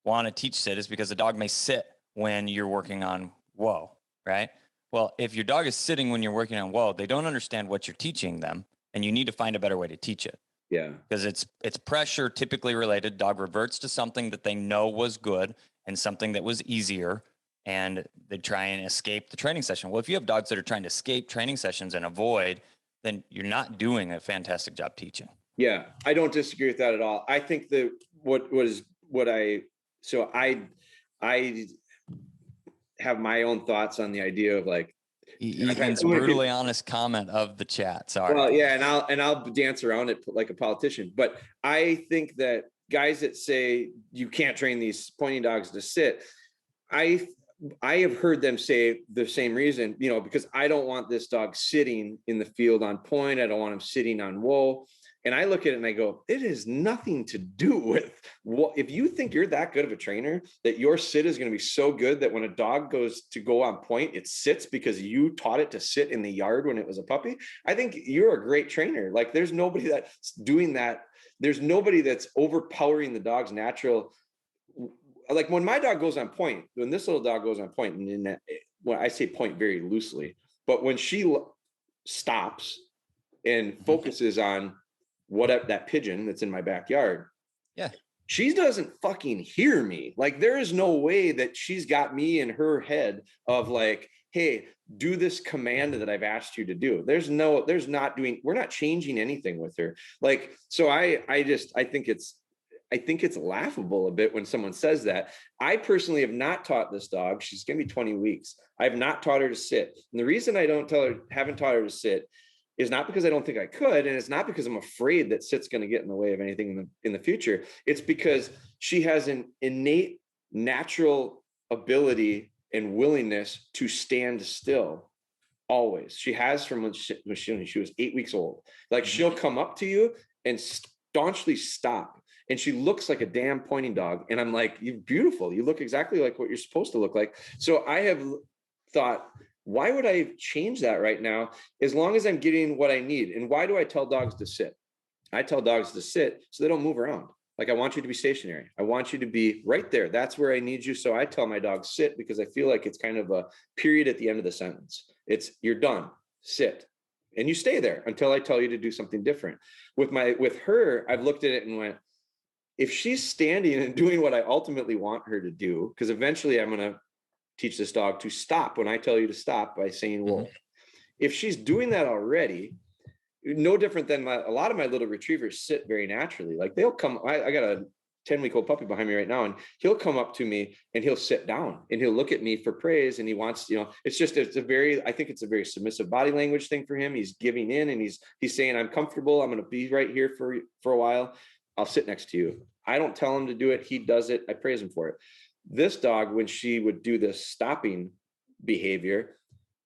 Speaker 1: want to teach sit is because the dog may sit when you're working on whoa, right? Well, if your dog is sitting when you're working on whoa, they don't understand what you're teaching them, and you need to find a better way to teach it.
Speaker 3: Yeah.
Speaker 1: Because it's pressure typically related. Dog reverts to something that they know was good and something that was easier, and they try and escape the training session. Well, if you have dogs that are trying to escape training sessions and avoid, then you're not doing a fantastic job teaching.
Speaker 3: Yeah, I don't disagree with that at all. I think that I have my own thoughts on the idea of like
Speaker 1: Ethan's brutally honest comment of the chat. Sorry.
Speaker 3: Well, yeah, and I'll dance around it like a politician, but I think that guys that say you can't train these pointing dogs to sit, I have heard them say the same reason, you know, because I don't want this dog sitting in the field on point. I don't want him sitting on wool. And I look at it and I go, it has nothing to do with what, if you think you're that good of a trainer, that your sit is going to be so good that when a dog goes to go on point, it sits because you taught it to sit in the yard when it was a puppy. I think you're a great trainer. Like there's nobody that's doing that. There's nobody that's overpowering the dog's natural. Like when my dog goes on point, when this little dog goes on point, and in that, when I say point very loosely, but when she stops and focuses on what that pigeon that's in my backyard,
Speaker 1: yeah,
Speaker 3: she doesn't fucking hear me. Like there is no way that she's got me in her head of like, hey, do this command that I've asked you to do. We're not changing anything with her. Like, so I think it's laughable a bit when someone says that. I personally have not taught this dog. She's going to be 20 weeks. I've not taught her to sit. And the reason I haven't taught her to sit is not because I don't think I could. And it's not because I'm afraid that sit's going to get in the way of anything in the future. It's because she has an innate natural ability and willingness to stand still. Always. She has from when she was 8 weeks old. Like she'll come up to you and staunchly stop. And she looks like a damn pointing dog. And I'm like, you're beautiful. You look exactly like what you're supposed to look like. So I have thought, why would I change that right now? As long as I'm getting what I need. And why do I tell dogs to sit? I tell dogs to sit so they don't move around. Like I want you to be stationary. I want you to be right there. That's where I need you. So I tell my dog sit because I feel like it's kind of a period at the end of the sentence. It's you're done, sit. And you stay there until I tell you to do something different. With her, I've looked at it and went, if she's standing and doing what I ultimately want her to do, because eventually I'm going to teach this dog to stop when I tell you to stop by saying, well, if she's doing that already, no different than a lot of my little retrievers sit very naturally. Like they'll come, I got a 10-week-old puppy behind me right now, and he'll come up to me and he'll sit down and he'll look at me for praise. And he wants, I think it's a very submissive body language thing for him. He's giving in and he's saying, I'm comfortable. I'm going to be right here for a while. I'll sit next to you. I don't tell him to do it. He does it. I praise him for it. This dog, when she would do this stopping behavior,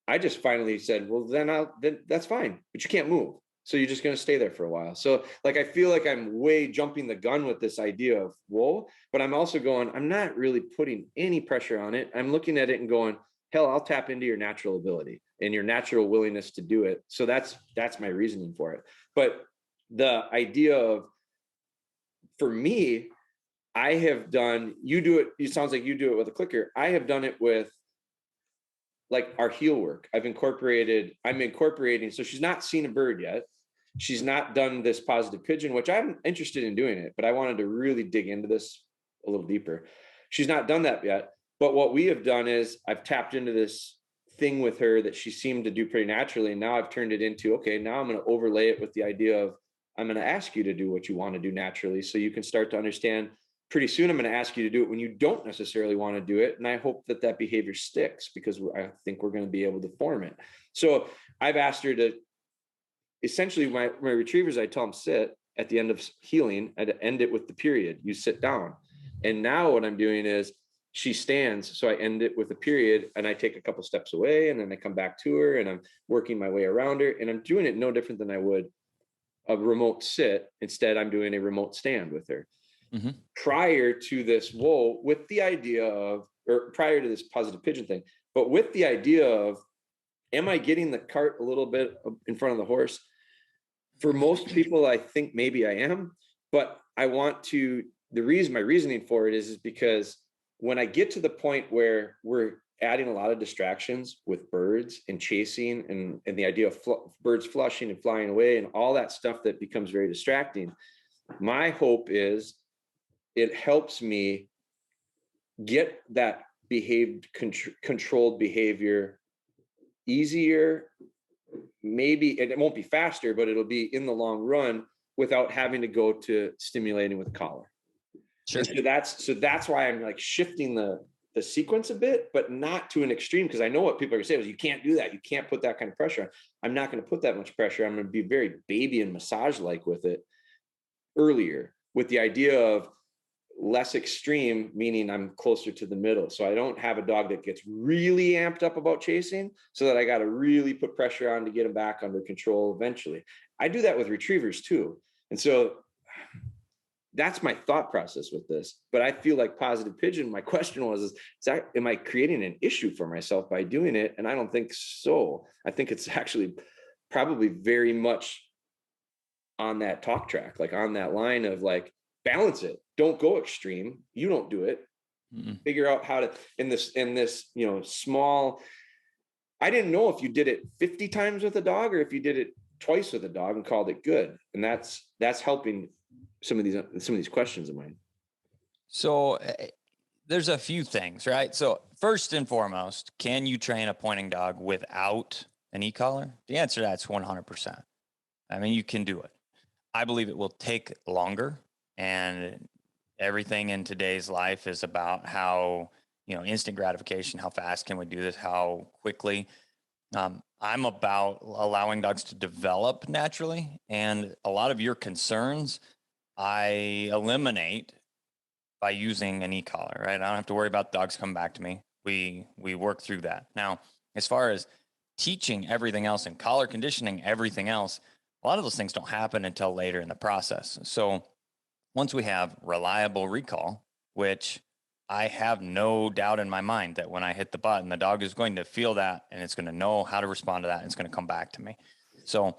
Speaker 3: I just finally said, well, then that's fine, but you can't move. So you're just going to stay there for a while. So like, I feel like I'm way jumping the gun with this idea of whoa, but I'm also going, I'm not really putting any pressure on it. I'm looking at it and going, hell, I'll tap into your natural ability and your natural willingness to do it. So that's my reasoning for it. But the idea of, for me, I have done, you do it, it sounds like you do it with a clicker. I have done it with like our heel work. I'm incorporating, so she's not seen a bird yet. She's not done this positive pigeon, which I'm interested in doing it, but I wanted to really dig into this a little deeper. She's not done that yet. But what we have done is I've tapped into this thing with her that she seemed to do pretty naturally. And now I've turned it into, okay, now I'm going to overlay it with the idea of, I'm going to ask you to do what you want to do naturally. So you can start to understand pretty soon. I'm going to ask you to do it when you don't necessarily want to do it. And I hope that behavior sticks because I think we're going to be able to form it. So I've asked her to, essentially my retrievers, I tell them sit at the end of healing. I'd end it with the period. You sit down. And now what I'm doing is she stands. So I end it with a period and I take a couple steps away and then I come back to her and I'm working my way around her and I'm doing it no different than I would a remote sit. Instead, I'm doing a remote stand with her. Mm-hmm. Prior to this whoa, with the idea of, or prior to this positive pigeon thing, but with the idea of, am I getting the cart a little bit in front of the horse? For most people, I think maybe I am, but I want to, my reasoning for it is because when I get to the point where we're adding a lot of distractions with birds and chasing and the idea of birds flushing and flying away and all that stuff that becomes very distracting. My hope is it helps me get that controlled behavior easier, maybe, and it won't be faster, but it'll be in the long run without having to go to stimulating with collar.
Speaker 1: Sure.
Speaker 3: And so that's why I'm like shifting the sequence a bit, but not to an extreme, because I know what people are gonna say is you can't do that. You can't put that kind of pressure on. I'm not going to put that much pressure. I'm going to be very baby and massage like with it earlier, with the idea of less extreme, meaning I'm closer to the middle. So I don't have a dog that gets really amped up about chasing so that I got to really put pressure on to get him back under control eventually. I do that with retrievers too. And so that's my thought process with this. But I feel like positive pigeon, my question was, am I creating an issue for myself by doing it? And I don't think so. I think it's actually probably very much on that talk track, like on that line of like, balance it. Don't go extreme. You don't do it. Figure out how to, in this, small, I didn't know if you did it 50 times with a dog or if you did it twice with a dog and called it good. And that's helping some of these questions of mine.
Speaker 1: So there's a few things, right? So first and foremost, can you train a pointing dog without an e-collar? The answer to that's 100%. I mean, you can do it. I believe it will take longer, and everything in today's life is about how, instant gratification, how fast can we do this, how quickly. I'm about allowing dogs to develop naturally, and a lot of your concerns I eliminate by using an e-collar, right? I don't have to worry about dogs coming back to me. We work through that. Now, as far as teaching everything else and collar conditioning everything else, a lot of those things don't happen until later in the process. So once we have reliable recall, which I have no doubt in my mind that when I hit the button, the dog is going to feel that and it's going to know how to respond to that. And it's going to come back to me. So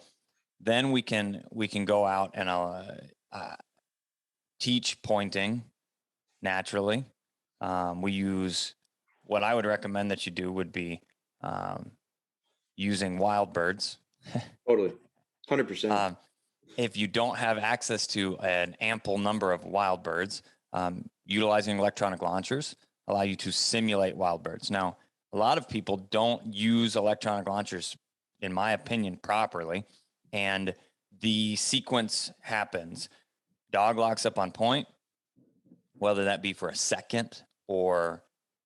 Speaker 1: then we can go out and teach pointing naturally. We use, what I would recommend that you do would be using wild birds.
Speaker 3: Totally. 100%.
Speaker 1: If you don't have access to an ample number of wild birds, utilizing electronic launchers allow you to simulate wild birds. Now, a lot of people don't use electronic launchers, in my opinion, properly. And the sequence happens. Dog locks up on point, whether that be for a second or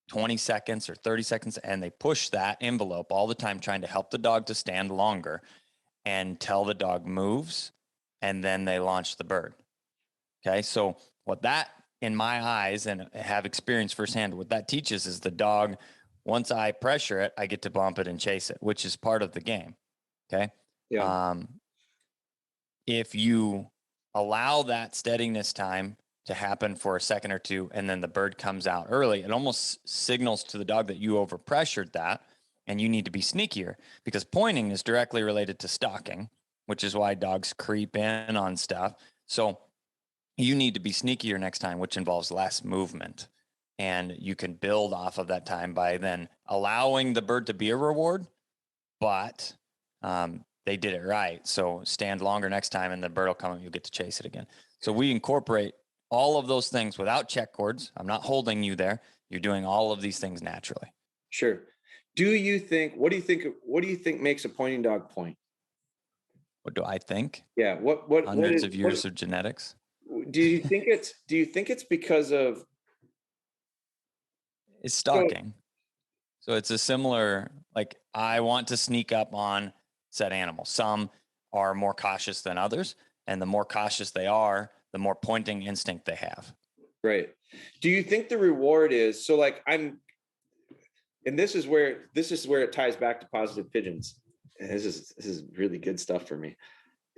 Speaker 1: 20 seconds or 30 seconds, and they push that envelope all the time, trying to help the dog to stand longer until the dog moves, and then they launch the bird. Okay, so what that, in my eyes, and have experienced firsthand, what that teaches is the dog, once I pressure it, I get to bump it and chase it, which is part of the game. Okay.
Speaker 3: Yeah.
Speaker 1: If you allow that steadiness time to happen for a second or two, and then the bird comes out early, it almost signals to the dog that you overpressured that and you need to be sneakier, because pointing is directly related to stalking, which is why dogs creep in on stuff. So you need to be sneakier next time, which involves less movement. And you can build off of that time by then allowing the bird to be a reward, but they did it right. So stand longer next time and the bird will come and you'll get to chase it again. So we incorporate all of those things without check cords. I'm not holding you there. You're doing all of these things naturally.
Speaker 3: Sure. What do you think makes a pointing dog point?
Speaker 1: What do I think?
Speaker 3: Yeah.
Speaker 1: Hundreds of years of genetics.
Speaker 3: Do you think it's because of
Speaker 1: it's stalking? So it's a similar, like, I want to sneak up on said animal. Some are more cautious than others, and the more cautious they are, the more pointing instinct they have.
Speaker 3: Right. Do you think the reward is, so like and this is where it ties back to positive pigeons. And this is really good stuff for me.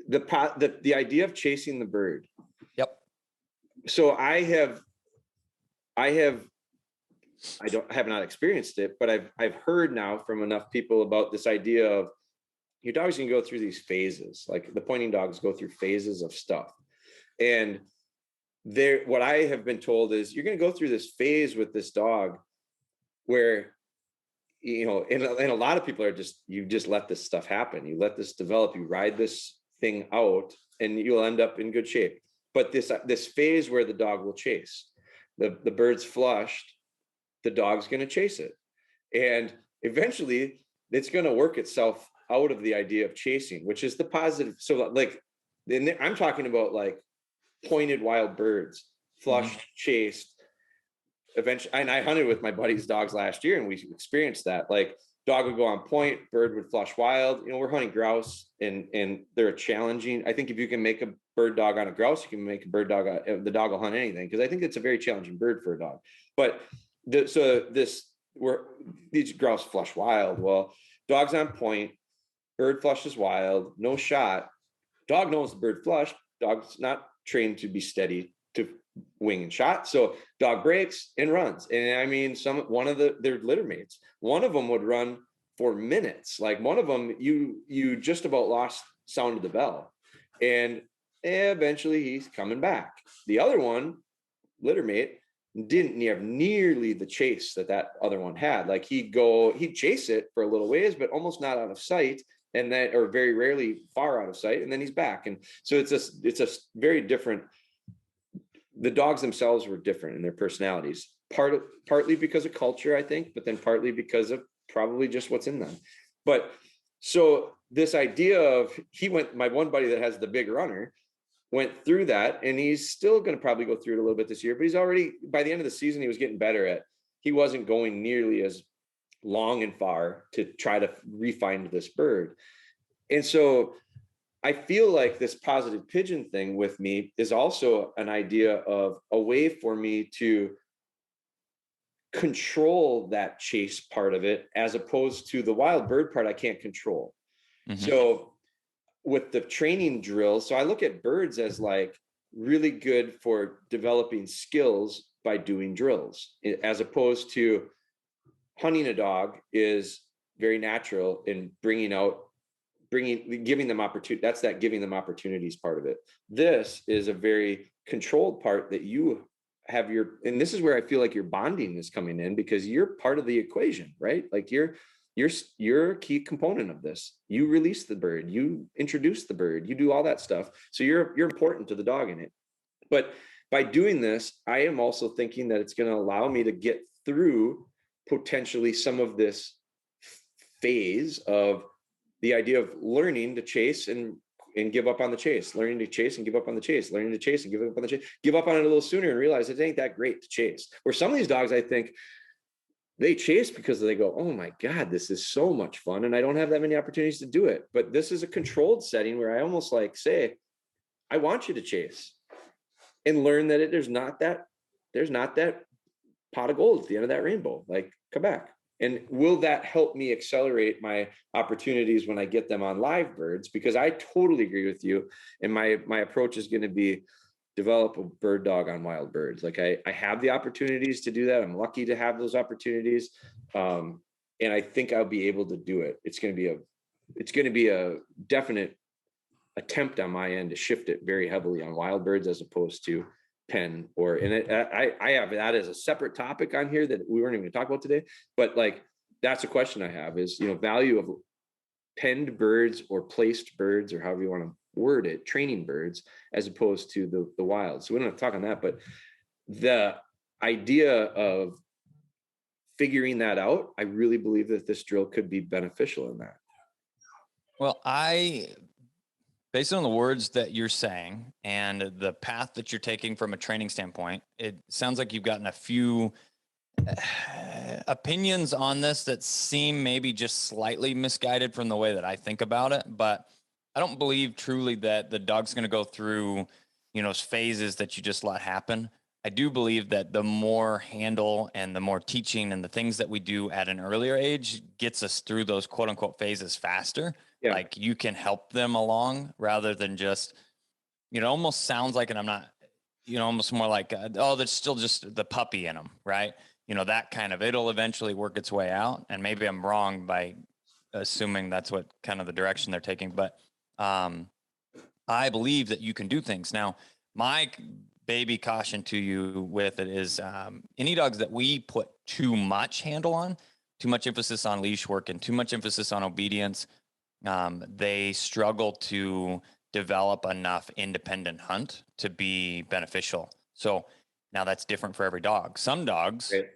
Speaker 3: The idea of chasing the bird.
Speaker 1: Yep.
Speaker 3: So I have not experienced it, but I've heard now from enough people about this idea of your dogs can go through these phases. Like the pointing dogs go through phases of stuff. And what I have been told is you're going to go through this phase with this dog where you know, and a lot of people are just, you just let this stuff happen. You let this develop, you ride this thing out, and you'll end up in good shape. But this phase where the dog will chase, the bird's flushed, the dog's going to chase it. And eventually it's going to work itself out of the idea of chasing, which is the positive. So like, I'm talking about like pointed wild birds, flushed, chased. Eventually, and I hunted with my buddy's dogs last year, and we experienced that. Like, dog would go on point, bird would flush wild. You know, we're hunting grouse, and they're challenging. I think if you can make a bird dog on a grouse, you can make a bird dog. The dog will hunt anything, because I think it's a very challenging bird for a dog. But these grouse flush wild. Well, dog's on point, bird flushes wild, no shot. Dog knows the bird flushed. Dog's not trained to be steady to wing and shot. So dog breaks and runs. And I mean, one of their litter mates, one of them would run for minutes. Like, one of them, you just about lost sound of the bell, and eventually he's coming back. The other one, litter mate, didn't have nearly the chase that other one had. Like, he'd chase it for a little ways, but almost not out of sight. And then, or very rarely far out of sight. And then he's back. And so it's a very different. The dogs themselves were different in their personalities, partly because of culture, I think, but then partly because of probably just what's in them. But so this idea of, my one buddy that has the big runner went through that, and he's still going to probably go through it a little bit this year, but he's already, by the end of the season, he was getting better he wasn't going nearly as long and far to try to refine this bird. And so I feel like this positive pigeon thing with me is also an idea of a way for me to control that chase part of it, as opposed to the wild bird part I can't control. So with the training drills, so I look at birds as like really good for developing skills by doing drills, as opposed to hunting a dog is very natural in giving them opportunity. That's that giving them opportunities part of it. This is a very controlled part that you have and this is where I feel like your bonding is coming in, because you're part of the equation, right? Like, you're a key component of this. You release the bird, you introduce the bird, you do all that stuff. So you're important to the dog in it. But by doing this, I am also thinking that it's going to allow me to get through potentially some of this phase of the idea of learning to chase and give up on the chase, learning to chase and give up on the chase, learning to chase and give up on the chase, give up on it a little sooner and realize it ain't that great to chase. Where some of these dogs, I think, they chase because they go, oh my God, this is so much fun, and I don't have that many opportunities to do it. But this is a controlled setting where I almost like say, I want you to chase and learn that there's not that pot of gold at the end of that rainbow. Like, come back. And will that help me accelerate my opportunities when I get them on live birds? Because I totally agree with you. And my approach is going to be develop a bird dog on wild birds. Like, I have the opportunities to do that. I'm lucky to have those opportunities. And I think I'll be able to do it. It's going to be a definite attempt on my end to shift it very heavily on wild birds, as opposed to pen I have that as a separate topic on here that we weren't even going to talk about today. But like, that's a question I have is, value of penned birds or placed birds, or however you want to word it, training birds, as opposed to the wild. So we don't have to talk on that, but the idea of figuring that out, I really believe that this drill could be beneficial in that.
Speaker 1: Well, based on the words that you're saying and the path that you're taking from a training standpoint, it sounds like you've gotten a few opinions on this that seem maybe just slightly misguided from the way that I think about it. But I don't believe truly that the dog's going to go through, phases that you just let happen. I do believe that the more handle and the more teaching and the things that we do at an earlier age gets us through those quote unquote phases faster. Yeah. Like, you can help them along rather than just, almost sounds like, and I'm not, almost more like, there's still just the puppy in them, right? That kind of, it'll eventually work its way out. And maybe I'm wrong by assuming that's what kind of the direction they're taking. But I believe that you can do things. Now, my baby caution to you with it is any dogs that we put too much handle on too much emphasis on leash work and too much emphasis on obedience, they struggle to develop enough independent hunt to be beneficial. So now that's different for every dog. Some dogs
Speaker 3: Right.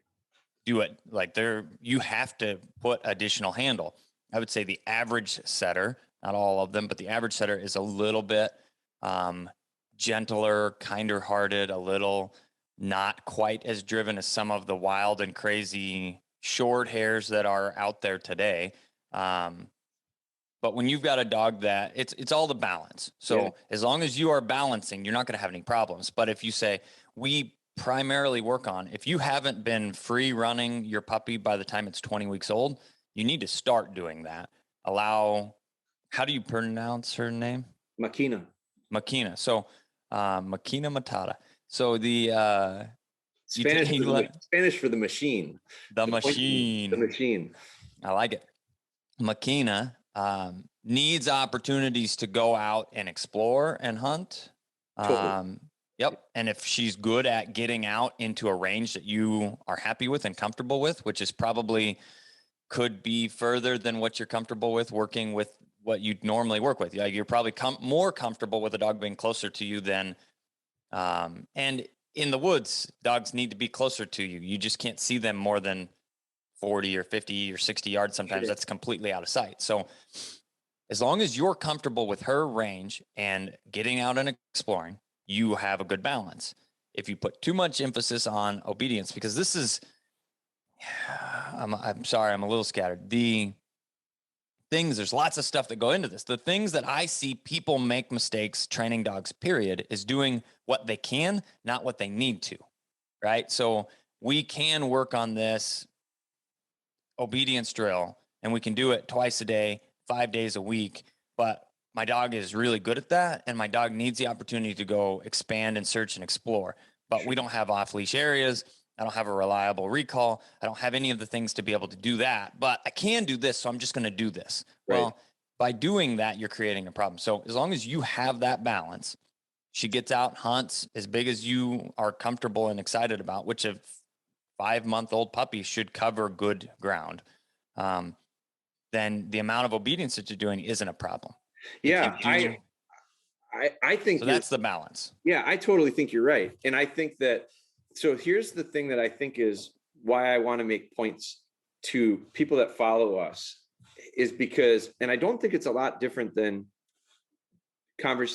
Speaker 1: do it like you have to put additional handle. I would say the average setter, not all of them, but the average setter is a little bit gentler, kinder hearted, a little not quite as driven as some of the wild and crazy short hairs that are out there today. But when you've got a dog that it's all the balance. So as long as you are balancing, you're not going to have any problems. But if you say, we primarily work on, if you haven't been free running your puppy by the time it's 20 weeks old, you need to start doing that. How do you pronounce her name?
Speaker 3: Máquina.
Speaker 1: Máquina. So Máquina Matata. So the
Speaker 3: Spanish for the machine.
Speaker 1: The machine.
Speaker 3: The machine.
Speaker 1: I like it. Máquina needs opportunities to go out and explore and hunt.
Speaker 3: Totally.
Speaker 1: Yep. And if she's good at getting out into a range that you are happy with and comfortable with, which is probably could be further than what you're comfortable with working with what you'd normally work with. You're probably more comfortable with a dog being closer to you than, and in the woods, dogs need to be closer to you. You just can't see them more than 40 or 50 or 60 yards. Sometimes that's completely out of sight. So as long as you're comfortable with her range and getting out and exploring, you have a good balance. If you put too much emphasis on obedience, because this is, I'm sorry, I'm a little scattered. There's lots of stuff that go into this. The things that I see people make mistakes training dogs, period, is doing what they can, not what they need to, right? So we can work on this obedience drill and we can do it twice a day, 5 days a week, but my dog is really good at that. And my dog needs the opportunity to go expand and search and explore, but we don't have off leash areas. I don't have a reliable recall. I don't have any of the things to be able to do that, but I can do this. So I'm just going to do this. Right. Well, by doing that, you're creating a problem. So as long as you have that balance, she gets out, hunts as big as you are comfortable and excited about, which a 5-month-old puppy should cover good ground. Then the amount of obedience that you're doing isn't a problem.
Speaker 3: Yeah. I think
Speaker 1: so that's the balance.
Speaker 3: Yeah, I totally think you're right. And I think that, so here's the thing that I think is why I want to make points to people that follow us is because, and I don't think it's a lot different than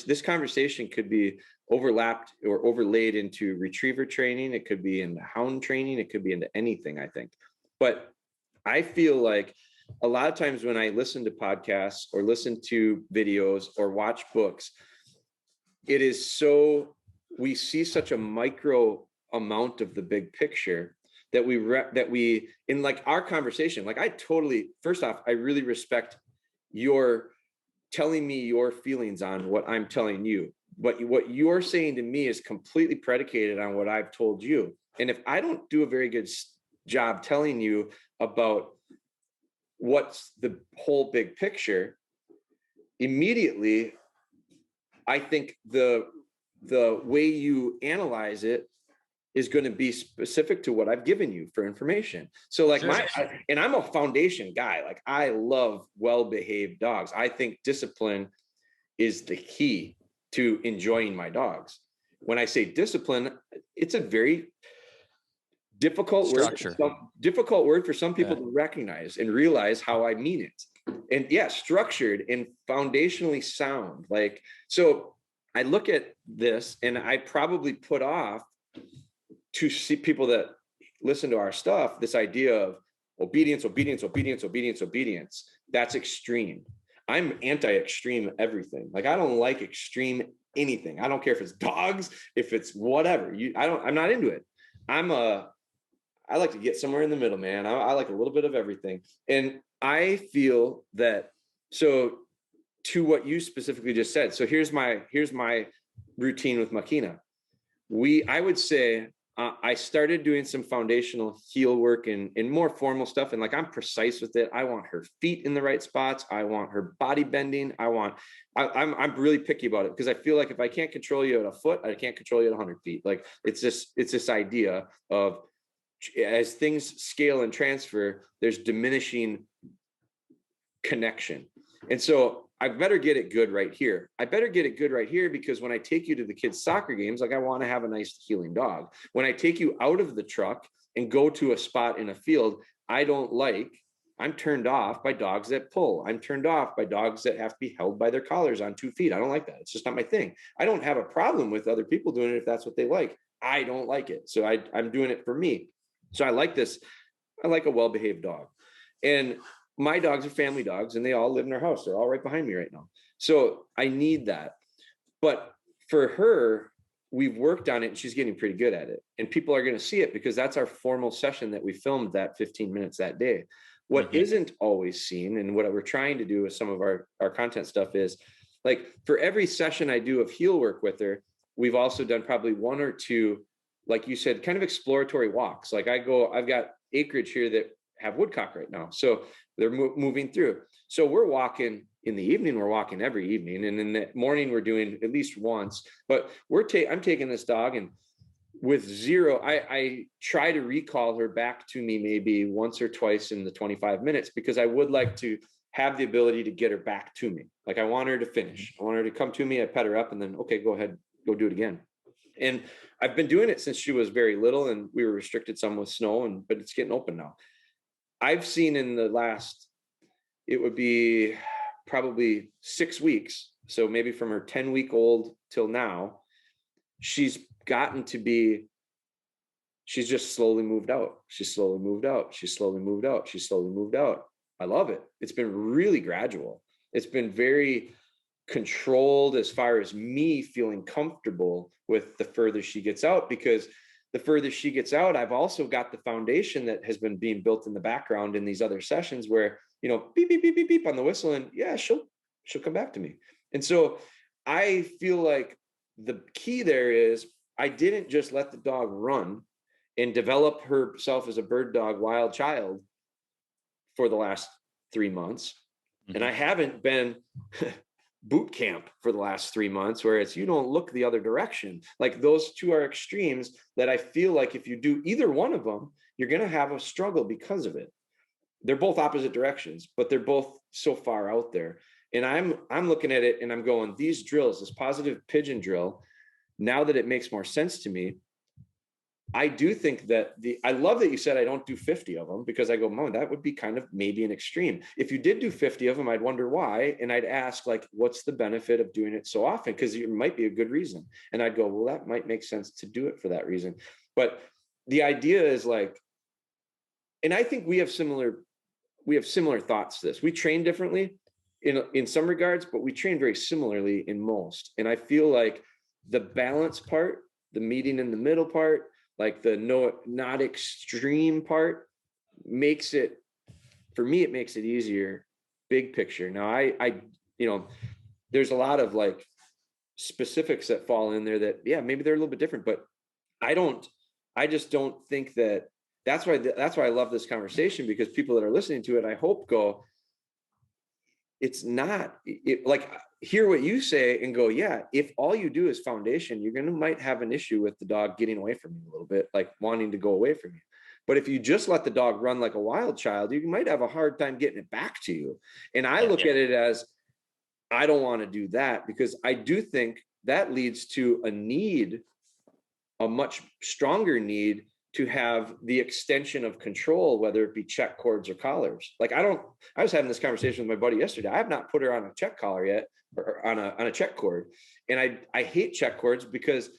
Speaker 3: this conversation could be overlapped or overlaid into retriever training. It could be into hound training. It could be into anything, I think. But I feel like a lot of times when I listen to podcasts or listen to videos or watch books, it is we see such a micro amount of the big picture that we in like our conversation, like first off, I really respect your telling me your feelings on what I'm telling you. But what you're saying to me is completely predicated on what I've told you. And if I don't do a very good job telling you about what's the whole big picture, immediately, I think the way you analyze it is going to be specific to what I've given you for information. So like and I'm a foundation guy. Like I love well-behaved dogs. I think discipline is the key to enjoying my dogs. When I say discipline, it's a very difficult word for some people to recognize and realize how I mean it. And yeah, structured and foundationally sound. Like, so I look at this and I probably put off to see people that listen to our stuff, this idea of obedience. That's extreme. I'm anti-extreme everything. Like I don't like extreme anything. I don't care if it's dogs, if it's whatever. I'm not into it. I like to get somewhere in the middle, man. I like a little bit of everything. And I feel that, so to what you specifically just said. So here's my routine with Máquina. I would say I started doing some foundational heel work and more formal stuff. And like, I'm precise with it. I want her feet in the right spots. I want her body bending. I'm really picky about it because I feel like if I can't control you at a foot, I can't control you at 100 feet. Like it's this idea of as things scale and transfer, there's diminishing connection. And so I better get it good right here. I better get it good right here, because when I take you to the kids' soccer games, like I want to have a nice healing dog. When I take you out of the truck and go to a spot in a field, I'm turned off by dogs that pull. I'm turned off by dogs that have to be held by their collars on 2 feet. I don't like that. It's just not my thing. I don't have a problem with other people doing it if that's what they like. I don't like it. So I'm doing it for me. So I like this. I like a well-behaved dog. And my dogs are family dogs, and they all live in our house. They're all right behind me right now. So I need that. But for her, we've worked on it, and she's getting pretty good at it. And people are going to see it, because that's our formal session that we filmed that 15 minutes that day. What isn't always seen, and what we're trying to do with some of our content stuff, is like, for every session I do of heel work with her, we've also done probably 1 or 2, like you said, kind of exploratory walks. Like I've got acreage here that have woodcock right now. So they're moving through. So we're walking in the evening, we're walking every evening. And in the morning, we're doing at least once, but I'm taking this dog, and with zero, I try to recall her back to me maybe once or twice in the 25 minutes, because I would like to have the ability to get her back to me. Like, I want her to finish. I want her to come to me, I pet her up, and then, okay, go ahead, go do it again. And I've been doing it since she was very little, and we were restricted some with snow, but it's getting open now. I've seen in the last, it would be probably 6 weeks. So maybe from her 10-week-old till now, she's gotten to be, she's just slowly moved out. She's slowly moved out. She's slowly moved out. She's slowly moved out. I love it. It's been really gradual. It's been very controlled as far as me feeling comfortable with the further she gets out, because the further she gets out, I've also got the foundation that has been being built in the background in these other sessions where, beep, beep, beep, beep, beep on the whistle, and yeah, she'll come back to me. And so I feel like the key there is, I didn't just let the dog run and develop herself as a bird dog wild child for the last 3 months. And I haven't been boot camp for the last 3 months where it's, you don't look the other direction. Like, those two are extremes that I feel like if you do either one of them, you're going to have a struggle because of it. They're both opposite directions, but they're both so far out there. And I'm looking at it and I'm going, these drills, this positive pigeon drill, now that it makes more sense to me, I do think that I love that you said I don't do 50 of them, because I go, Mom, that would be kind of maybe an extreme. If you did do 50 of them, I'd wonder why. And I'd ask, like, what's the benefit of doing it so often? Because it might be a good reason. And I'd go, well, that might make sense to do it for that reason. But the idea is like, and I think we have similar thoughts to this. We train differently in some regards, but we train very similarly in most. And I feel like the balance part, the meeting in the middle part, like the not extreme part, makes it, for me, it makes it easier, big picture. Now I there's a lot of like specifics that fall in there that, yeah, maybe they're a little bit different, but I just don't think that's why I love this conversation, because people that are listening to it, I hope go, it's not like, hear what you say and go, yeah, if all you do is foundation, might have an issue with the dog getting away from you a little bit, like wanting to go away from you. But if you just let the dog run like a wild child, you might have a hard time getting it back to you. And I look at it as, I don't want to do that, because I do think that leads to a much stronger need to have the extension of control, whether it be check cords or collars. Like, I was having this conversation with my buddy yesterday. I have not put her on a check collar yet, or on a check cord. And I hate check cords, because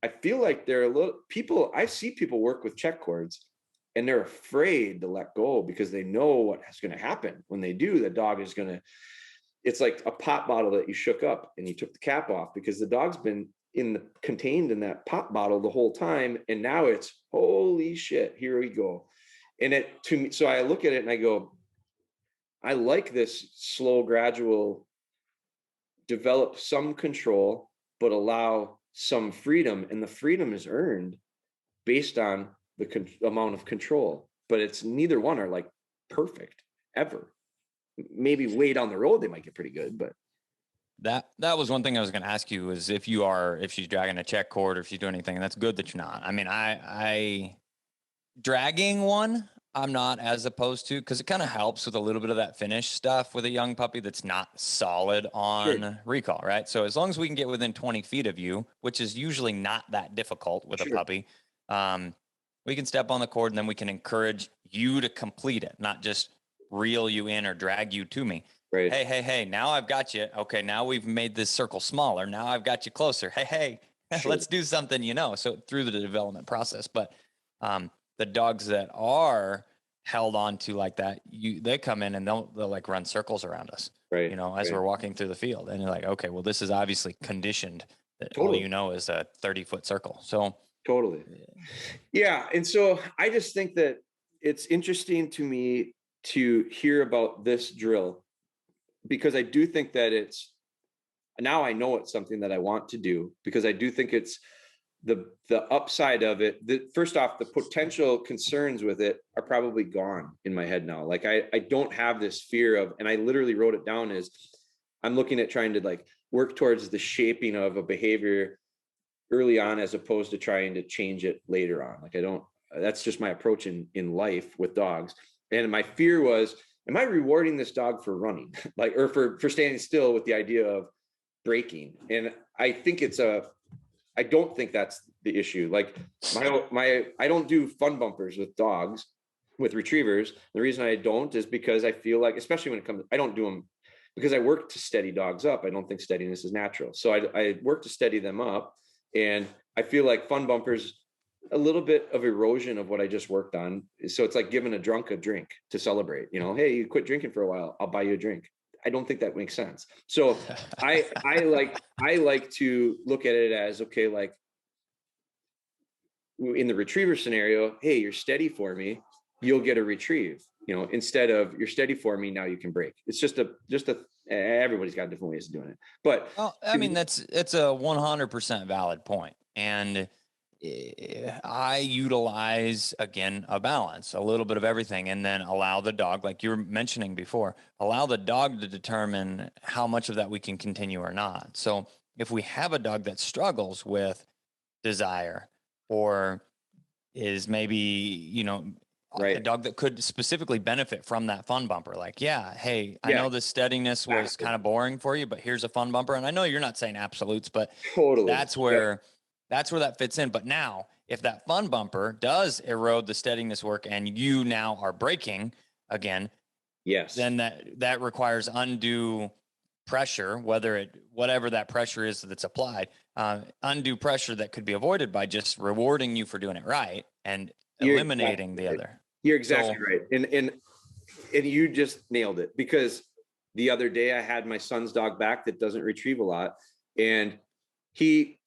Speaker 3: I feel like I see people work with check cords and they're afraid to let go, because they know what is going to happen when they do. The dog is it's like a pop bottle that you shook up and you took the cap off, because the dog's been contained in that pop bottle the whole time, and now it's, holy shit, here we go. And it, to me, so I look at it and I go, I like this slow, gradual, develop some control, but allow some freedom, and the freedom is earned based on the amount of control. But it's neither one are like perfect ever. Maybe way down the road they might get pretty good, but
Speaker 1: that was one thing I was going to ask you, is if she's dragging a check cord, or if she's doing anything. And that's good that you're not. I mean, dragging one, I'm not as opposed to, because it kind of helps with a little bit of that finish stuff with a young puppy that's not solid on recall, right? So as long as we can get within 20 feet of you, which is usually not that difficult with a puppy, we can step on the cord and then we can encourage you to complete it, not just reel you in or drag you to me.
Speaker 3: Right.
Speaker 1: Hey, now I've got you. Okay, now we've made this circle smaller. Now I've got you closer. Hey, let's do something, So through the development process. But the dogs that are held on to like that, they come in and they'll like run circles around us,
Speaker 3: right.
Speaker 1: As we're walking through the field. And you're like, okay, well, this is obviously conditioned that all is a 30-foot circle. So
Speaker 3: totally. Yeah. And so I just think that it's interesting to me to hear about this drill, because I do think that now I know it's something that I want to do, because I do think it's the upside of it. First off, the potential concerns with it are probably gone in my head now. Like I don't have this fear of, and I literally wrote it down as I'm looking at trying to like work towards the shaping of a behavior early on, as opposed to trying to change it later on. Like that's just my approach in life with dogs. And my fear was, am I rewarding this dog for running, like, or for standing still with the idea of breaking? And I think I don't think that's the issue. Like I don't do fun bumpers with dogs, with retrievers. The reason I don't is because I feel like, especially when it comes, I don't do them because I work to steady dogs up. I don't think steadiness is natural. So I work to steady them up. And I feel like fun bumpers, a little bit of erosion of what I just worked on. So it's like giving a drunk a drink to celebrate, hey, you quit drinking for a while, I'll buy you a drink. I don't think that makes sense. So I like to look at it as, okay, like in the retriever scenario, hey, you're steady for me, you'll get a retrieve, instead of you're steady for me, now you can break. It's just everybody's got different ways of doing it. But
Speaker 1: it's a 100% valid point. And I utilize, again, a balance, a little bit of everything, and then allow the dog, like you were mentioning before, allow the dog to determine how much of that we can continue or not. So if we have a dog that struggles with desire, or is maybe, a dog that could specifically benefit from that fun bumper, like, hey, I know the steadiness was kind of boring for you, but here's a fun bumper. And I know you're not saying absolutes, but that's where that fits in. But now, if that fun bumper does erode the steadiness work and you now are breaking again, then that requires undue pressure, whatever that pressure is that's applied, undue pressure that could be avoided by just rewarding you for doing it right and eliminating the other.
Speaker 3: You're exactly right. And you just nailed it, because the other day I had my son's dog back that doesn't retrieve a lot, and he's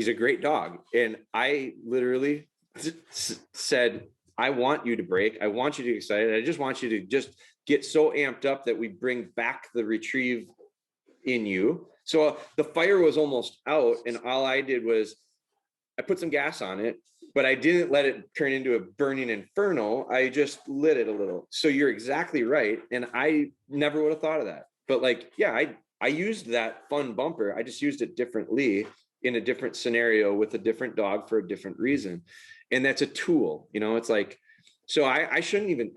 Speaker 3: a great dog. And I literally said, I want you to break. I want you to get excited. I just want you to just get so amped up that we bring back the retrieve in you. So the fire was almost out, and all I did was I put some gas on it, but I didn't let it turn into a burning inferno. I just lit it a little. So you're exactly right. And I never would have thought of that. But like, I used that fun bumper. I just used it differently in a different scenario with a different dog for a different reason. And that's a tool, it's like, so I shouldn't even,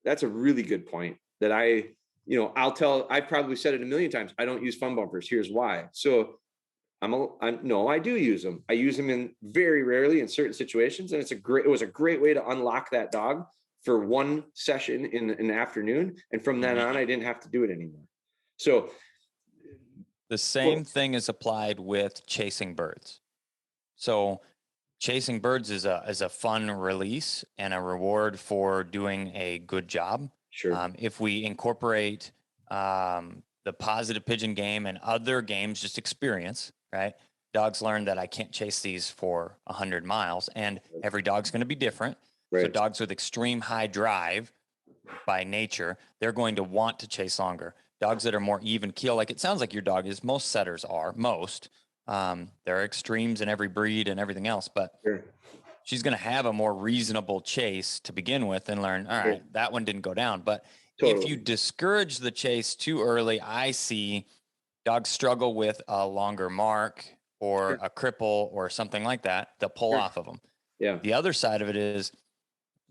Speaker 3: that's a really good point that I've probably said it a million times. I don't use fun bumpers. Here's why. So I do use them. I use them in very rarely in certain situations. And it was a great way to unlock that dog for one session in an afternoon. And from then on, I didn't have to do it anymore. So
Speaker 1: the same thing is applied with chasing birds. So chasing birds is a fun release and a reward for doing a good job.
Speaker 3: Sure.
Speaker 1: If we incorporate the positive pigeon game and other games, just experience, right? Dogs learn that I can't chase these for 100 miles, and every dog's going to be different. Right. So dogs with extreme high drive by nature, they're going to want to chase longer. Dogs that are more even keel, like it sounds like your dog is, most setters are, there are extremes in every breed and everything else, but she's going to have a more reasonable chase to begin with and learn, all right, that one didn't go down. But if you discourage the chase too early, I see dogs struggle with a longer mark or a cripple or something like that. They'll pull off of them.
Speaker 3: Yeah.
Speaker 1: The other side of it is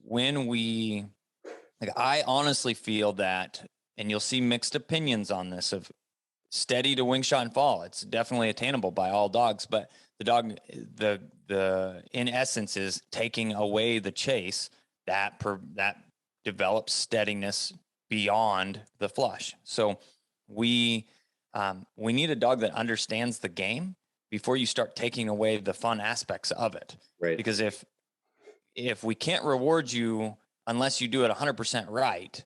Speaker 1: when we, like, I honestly feel that, and you'll see mixed opinions on this, of steady to wing shot and fall. It's definitely attainable by all dogs, but the dog, the in essence is taking away the chase that develops steadiness beyond the flush. So we need a dog that understands the game before you start taking away the fun aspects of it.
Speaker 3: Right.
Speaker 1: Because if we can't reward you unless you do it 100% right,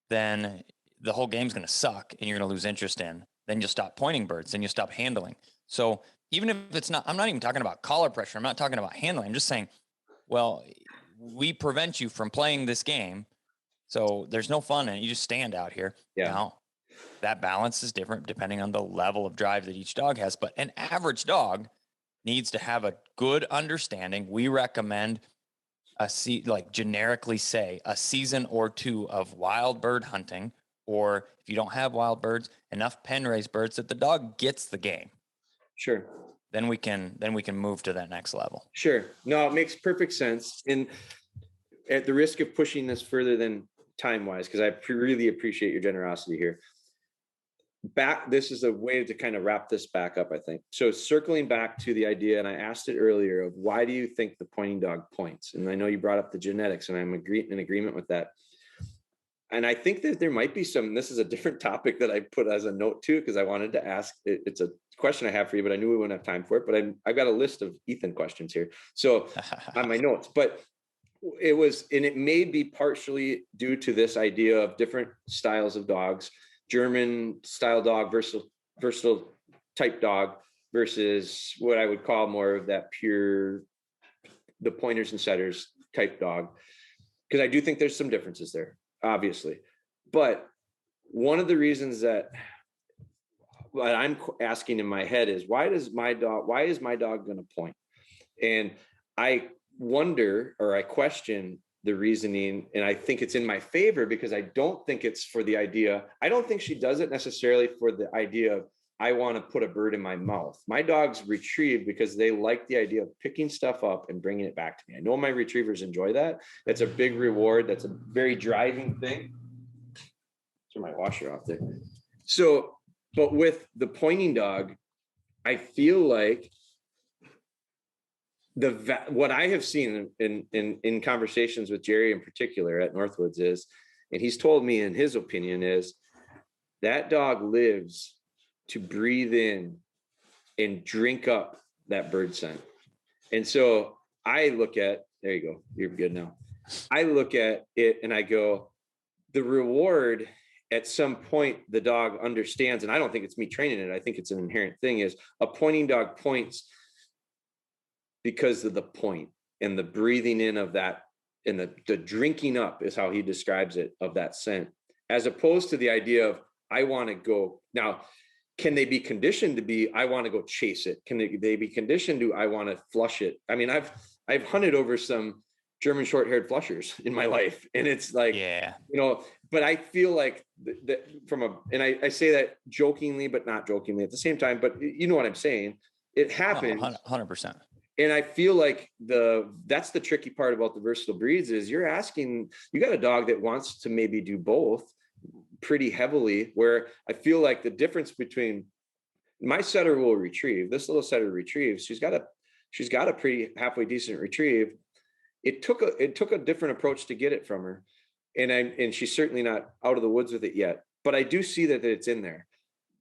Speaker 1: then the whole game's going to suck and you're going to lose interest in. Then you'll stop pointing birds, then you'll stop handling. So even if it's not, I'm not even talking about collar pressure. I'm not talking about handling. I'm just saying, well, we prevent you from playing this game. So there's no fun in it. You just stand out here.
Speaker 3: Yeah.
Speaker 1: Now, that balance is different depending on the level of drive that each dog has. But an average dog needs to have a good understanding. We recommend generically say a season or two of wild bird hunting, or if you don't have wild birds, enough pen raised birds that the dog gets the game.
Speaker 3: Sure.
Speaker 1: Then we can move to that next level.
Speaker 3: Sure. No, it makes perfect sense. And at the risk of pushing this further than time wise, because I really appreciate your generosity here. This is a way to kind of wrap this back up, I think. So circling back to the idea, and I asked it earlier, of why do you think the pointing dog points? And I know you brought up the genetics, and I'm in agreement with that. And I think that there might be this is a different topic that I put as a note too, because I wanted to ask, it's a question I have for you, but I knew we wouldn't have time for it. But I've got a list of Ethan questions here. So on my notes, but it may be partially due to this idea of different styles of dogs, German style dog, versatile type dog versus what I would call more of that pure, the pointers and setters type dog. Because I do think there's some differences there, obviously. But one of the reasons that what I'm asking in my head is, why is my dog going to point? And I wonder, or I question the reasoning, and I think it's in my favor, because I don't think it's for the idea. I don't think she does it necessarily for the idea of, I want to put a bird in my mouth. My dogs retrieve because they like the idea of picking stuff up and bringing it back to me. I know my retrievers enjoy that. That's a big reward. That's a very driving thing. Turn my washer off there. So, but with the pointing dog, I feel like what I have seen in conversations with Jerry in particular at Northwoods is, and he's told me in his opinion is, that dog lives to breathe in and drink up that bird scent. And so I look at, there you go, you're good now. I look at it and I go, the reward at some point the dog understands, and I don't think it's me training it, I think it's an inherent thing, is a pointing dog points because of the point and the breathing in of that, and the drinking up is how he describes it, of that scent, as opposed to the idea of, I want to go. Now, can they be conditioned to be, I want to go chase it? Can they be conditioned to, I want to flush it? I mean, I've hunted over some German short-haired flushers in my life, and it's like,
Speaker 1: yeah,
Speaker 3: but I feel like that and I say that jokingly, but not jokingly at the same time, but you know what I'm saying? It happens.
Speaker 1: 100%.
Speaker 3: And I feel like that's the tricky part about the versatile breeds is you got a dog that wants to maybe do both pretty heavily, where I feel like the difference between my setter will retrieve, this little setter retrieves, she's got a pretty halfway decent retrieve. It took a different approach to get it from her. And she's certainly not out of the woods with it yet, but I do see that it's in there,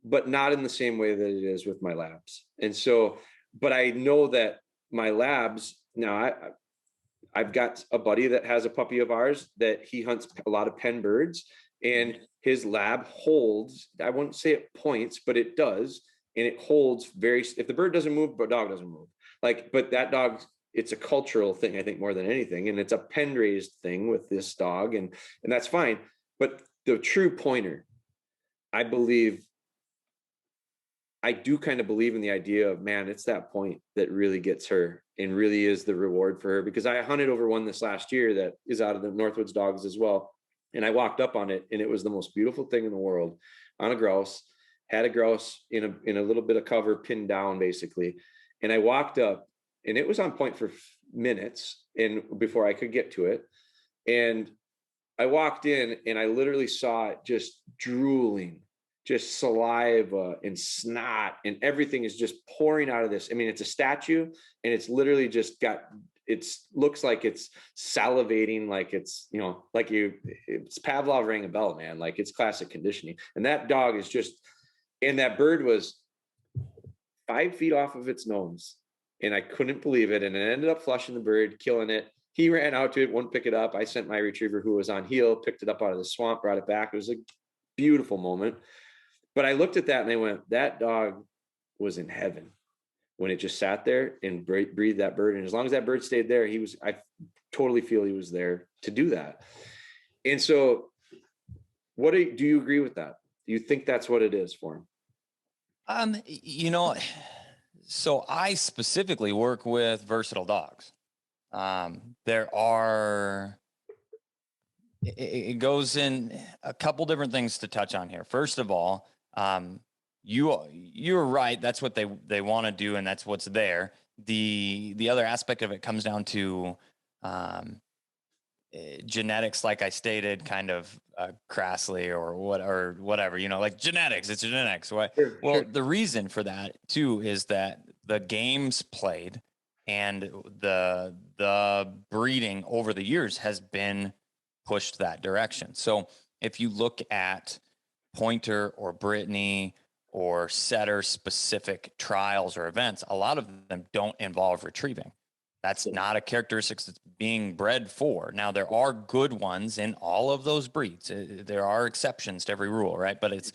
Speaker 3: but not in the same way that it is with my labs. And so, but I know that my labs now, I've got a buddy that has a puppy of ours that he hunts a lot of pen birds, and his lab holds, I wouldn't say it points, but it does. And it holds if the bird doesn't move, the dog doesn't move. But that dog, it's a cultural thing, I think, more than anything. And it's a pen raised thing with this dog, and that's fine. But the true pointer, I do kind of believe in the idea of, man, it's that point that really gets her and really is the reward for her. Because I hunted over one this last year that is out of the Northwoods dogs as well. And I walked up on it, and it was the most beautiful thing in the world, on a grouse, had a grouse in a little bit of cover pinned down basically. And I walked up, and it was on point for minutes and before I could get to it. And I walked in and I literally saw it just drooling, just saliva and snot, and everything is just pouring out of this. I mean, it's a statue and it's literally just looks like it's salivating, like it's, it's Pavlov rang a bell, man. Like it's classic conditioning. And that dog is just, and that bird was 5 feet off of its nose. And I couldn't believe it. And it ended up flushing the bird, killing it. He ran out to it, wouldn't pick it up. I sent my retriever who was on heel, picked it up out of the swamp, brought it back. It was a beautiful moment. But I looked at that and I went, that dog was in heaven when it just sat there and breathed that bird. And as long as that bird stayed there, I totally feel he was there to do that. And so do you agree with that? Do you think that's what it is for him?
Speaker 1: So I specifically work with versatile dogs. It goes in a couple different things to touch on here. First of all, you're right. That's what they want to do, and that's what's there. The other aspect of it comes down to genetics, like I stated, kind of crassly or whatever. Like genetics. It's genetics. Well, the reason for that too is that the games played and the breeding over the years has been pushed that direction. So if you look at pointer or Brittany or setter specific trials or events, a lot of them don't involve retrieving. That's not a characteristic that's being bred for. Now, there are good ones in all of those breeds. There are exceptions to every rule, right? But it's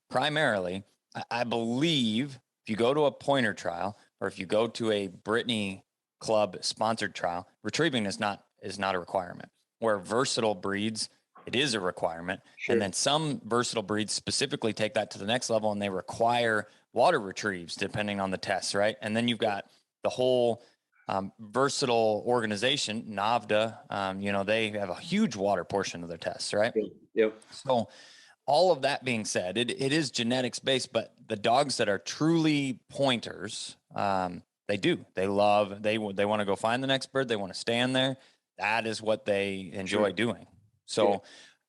Speaker 1: primarily, I believe, if you go to a pointer trial or if you go to a Brittany club sponsored trial, retrieving is not a requirement. Where versatile breeds, it is a requirement. Sure. And then some versatile breeds specifically take that to the next level and they require water retrieves depending on the tests, right? And then you've got the whole versatile organization, NAVDA, they have a huge water portion of their tests, right?
Speaker 3: Yep.
Speaker 1: So all of that being said, it is genetics based, but the dogs that are truly pointers, they want to go find the next bird. They want to stand there. That is what they enjoy doing. So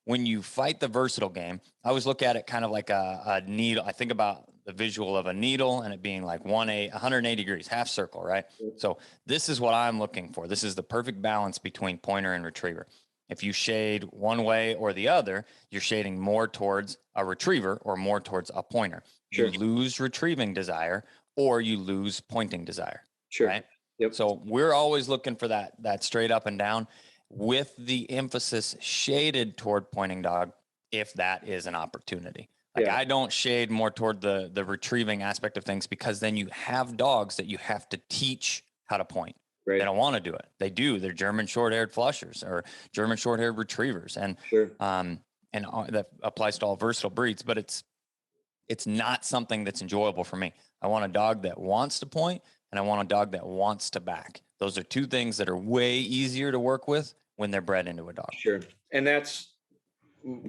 Speaker 1: when you fight the versatile game, I always look at it kind of like a needle. I think about the visual of a needle and it being like 180 degrees, half circle, right? So this is what I'm looking for. This is the perfect balance between pointer and retriever. If you shade one way or the other, you're shading more towards a retriever or more towards a pointer. Sure. You lose retrieving desire or you lose pointing desire.
Speaker 3: Sure.
Speaker 1: Right?
Speaker 3: Yep.
Speaker 1: So we're always looking for that straight up and down with the emphasis shaded toward pointing dog if that is an opportunity. Like I don't shade more toward the retrieving aspect of things because then you have dogs that you have to teach how to point. Right. They don't want to do it. They do. They're German short-haired flushers or German short-haired retrievers. And that applies to all versatile breeds, but it's not something that's enjoyable for me. I want a dog that wants to point and I want a dog that wants to back. Those are two things that are way easier to work with when they're bred into a dog.
Speaker 3: Sure. And that's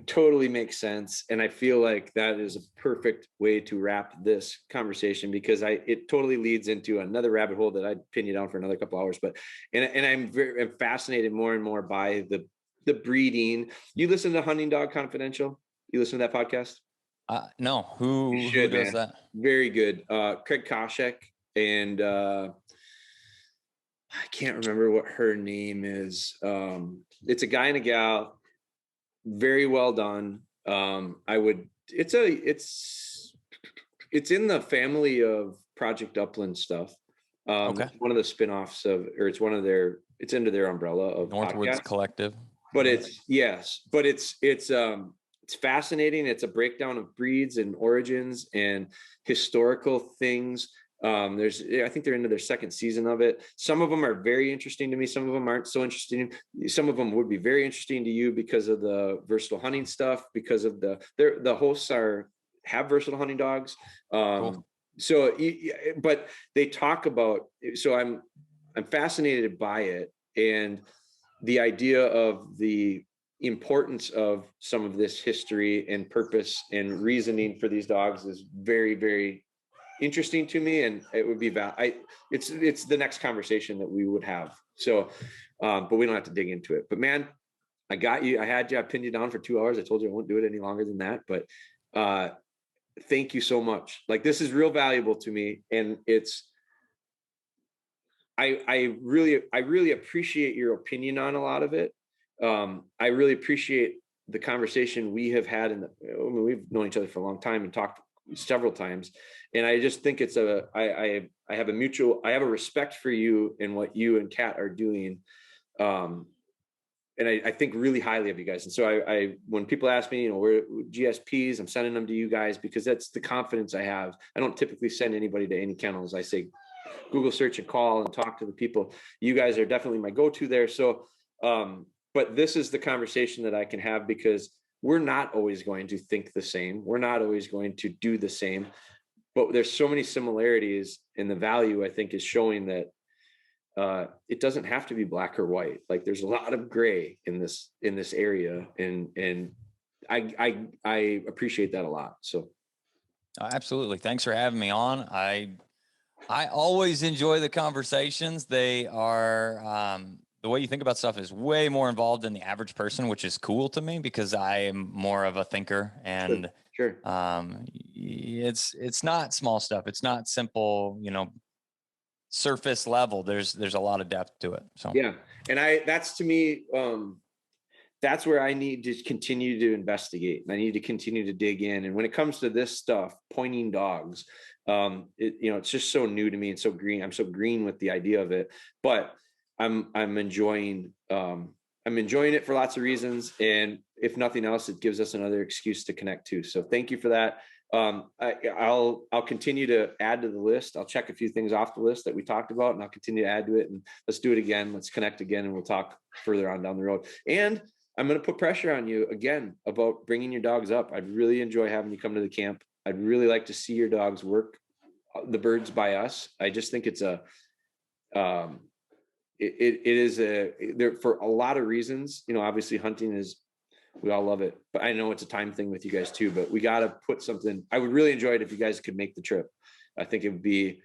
Speaker 3: totally makes sense. And I feel like that is a perfect way to wrap this conversation because it totally leads into another rabbit hole that I'd pin you down for another couple hours. But, and I'm fascinated more and more by the breeding. You listen to Hunting Dog Confidential? You listen to that podcast?
Speaker 1: No. Who does that?
Speaker 3: Very good. Craig Koshek and I can't remember what her name is. It's a guy and a gal. Very well done. It's in the family of Project Upland stuff. Okay. One of the spinoffs it's under their umbrella of
Speaker 1: Northwoods
Speaker 3: podcasts.
Speaker 1: Collective.
Speaker 3: But it's fascinating. It's a breakdown of breeds and origins and historical things. I think they're into their second season of it. Some of them are very interesting to me. Some of them aren't so interesting. Some of them would be very interesting to you because of the versatile hunting stuff, because of the hosts have versatile hunting dogs.
Speaker 1: Cool.
Speaker 3: So, but they talk about, so I'm fascinated by it. And the idea of the importance of some of this history and purpose and reasoning for these dogs is very, very interesting to me, and it would be it's the next conversation that we would have. So, but we don't have to dig into it. But man, I got you. I pinned you down for 2 hours. I told you I won't do it any longer than that. But thank you so much. Like, this is real valuable to me, and I really appreciate your opinion on a lot of it. I really appreciate the conversation we have had, we've known each other for a long time and talked several times. And I just think I have a respect for you and what you and Kat are doing. And I think really highly of you guys. And so when people ask me, where GSPs, I'm sending them to you guys because that's the confidence I have. I don't typically send anybody to any kennels. I say, Google search and call and talk to the people. You guys are definitely my go-to there. So, but this is the conversation that I can have, because we're not always going to think the same. We're not always going to do the same, but there's so many similarities, and the value, I think, is showing that it doesn't have to be black or white. Like, there's a lot of gray in this area. And I appreciate that a lot. So.
Speaker 1: Absolutely. Thanks for having me on. I always enjoy the conversations. They are, the way you think about stuff is way more involved than the average person, which is cool to me because I am more of a thinker, and
Speaker 3: Sure.
Speaker 1: It's not small stuff. It's not simple, surface level. There's a lot of depth to it. So
Speaker 3: yeah. And that's, to me, that's where I need to continue to investigate, and I need to continue to dig in. And when it comes to this stuff, pointing dogs, it's just so new to me and so green. I'm so green with the idea of it, but I'm enjoying it for lots of reasons. And if nothing else, it gives us another excuse to connect too. So thank you for that. I'll continue to add to the list. I'll check a few things off the list that we talked about, and I'll continue to add to it, and let's do it again. Let's connect again, and we'll talk further on down the road. And I'm going to put pressure on you again about bringing your dogs up. I'd really enjoy having you come to the camp. I'd really like to see your dogs work the birds by us. I just think it's there for a lot of reasons. Obviously hunting we all love it, but I know it's a time thing with you guys too, but we got to put something. I would really enjoy it if you guys could make the trip. I think it would be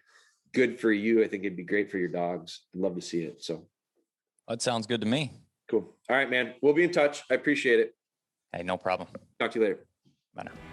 Speaker 3: good for you. I think it'd be great for your dogs. I'd love to see it. So
Speaker 1: that sounds good to me.
Speaker 3: Cool. All right, man. We'll be in touch. I appreciate it.
Speaker 1: Hey, no problem.
Speaker 3: Talk to you later.
Speaker 1: Bye now.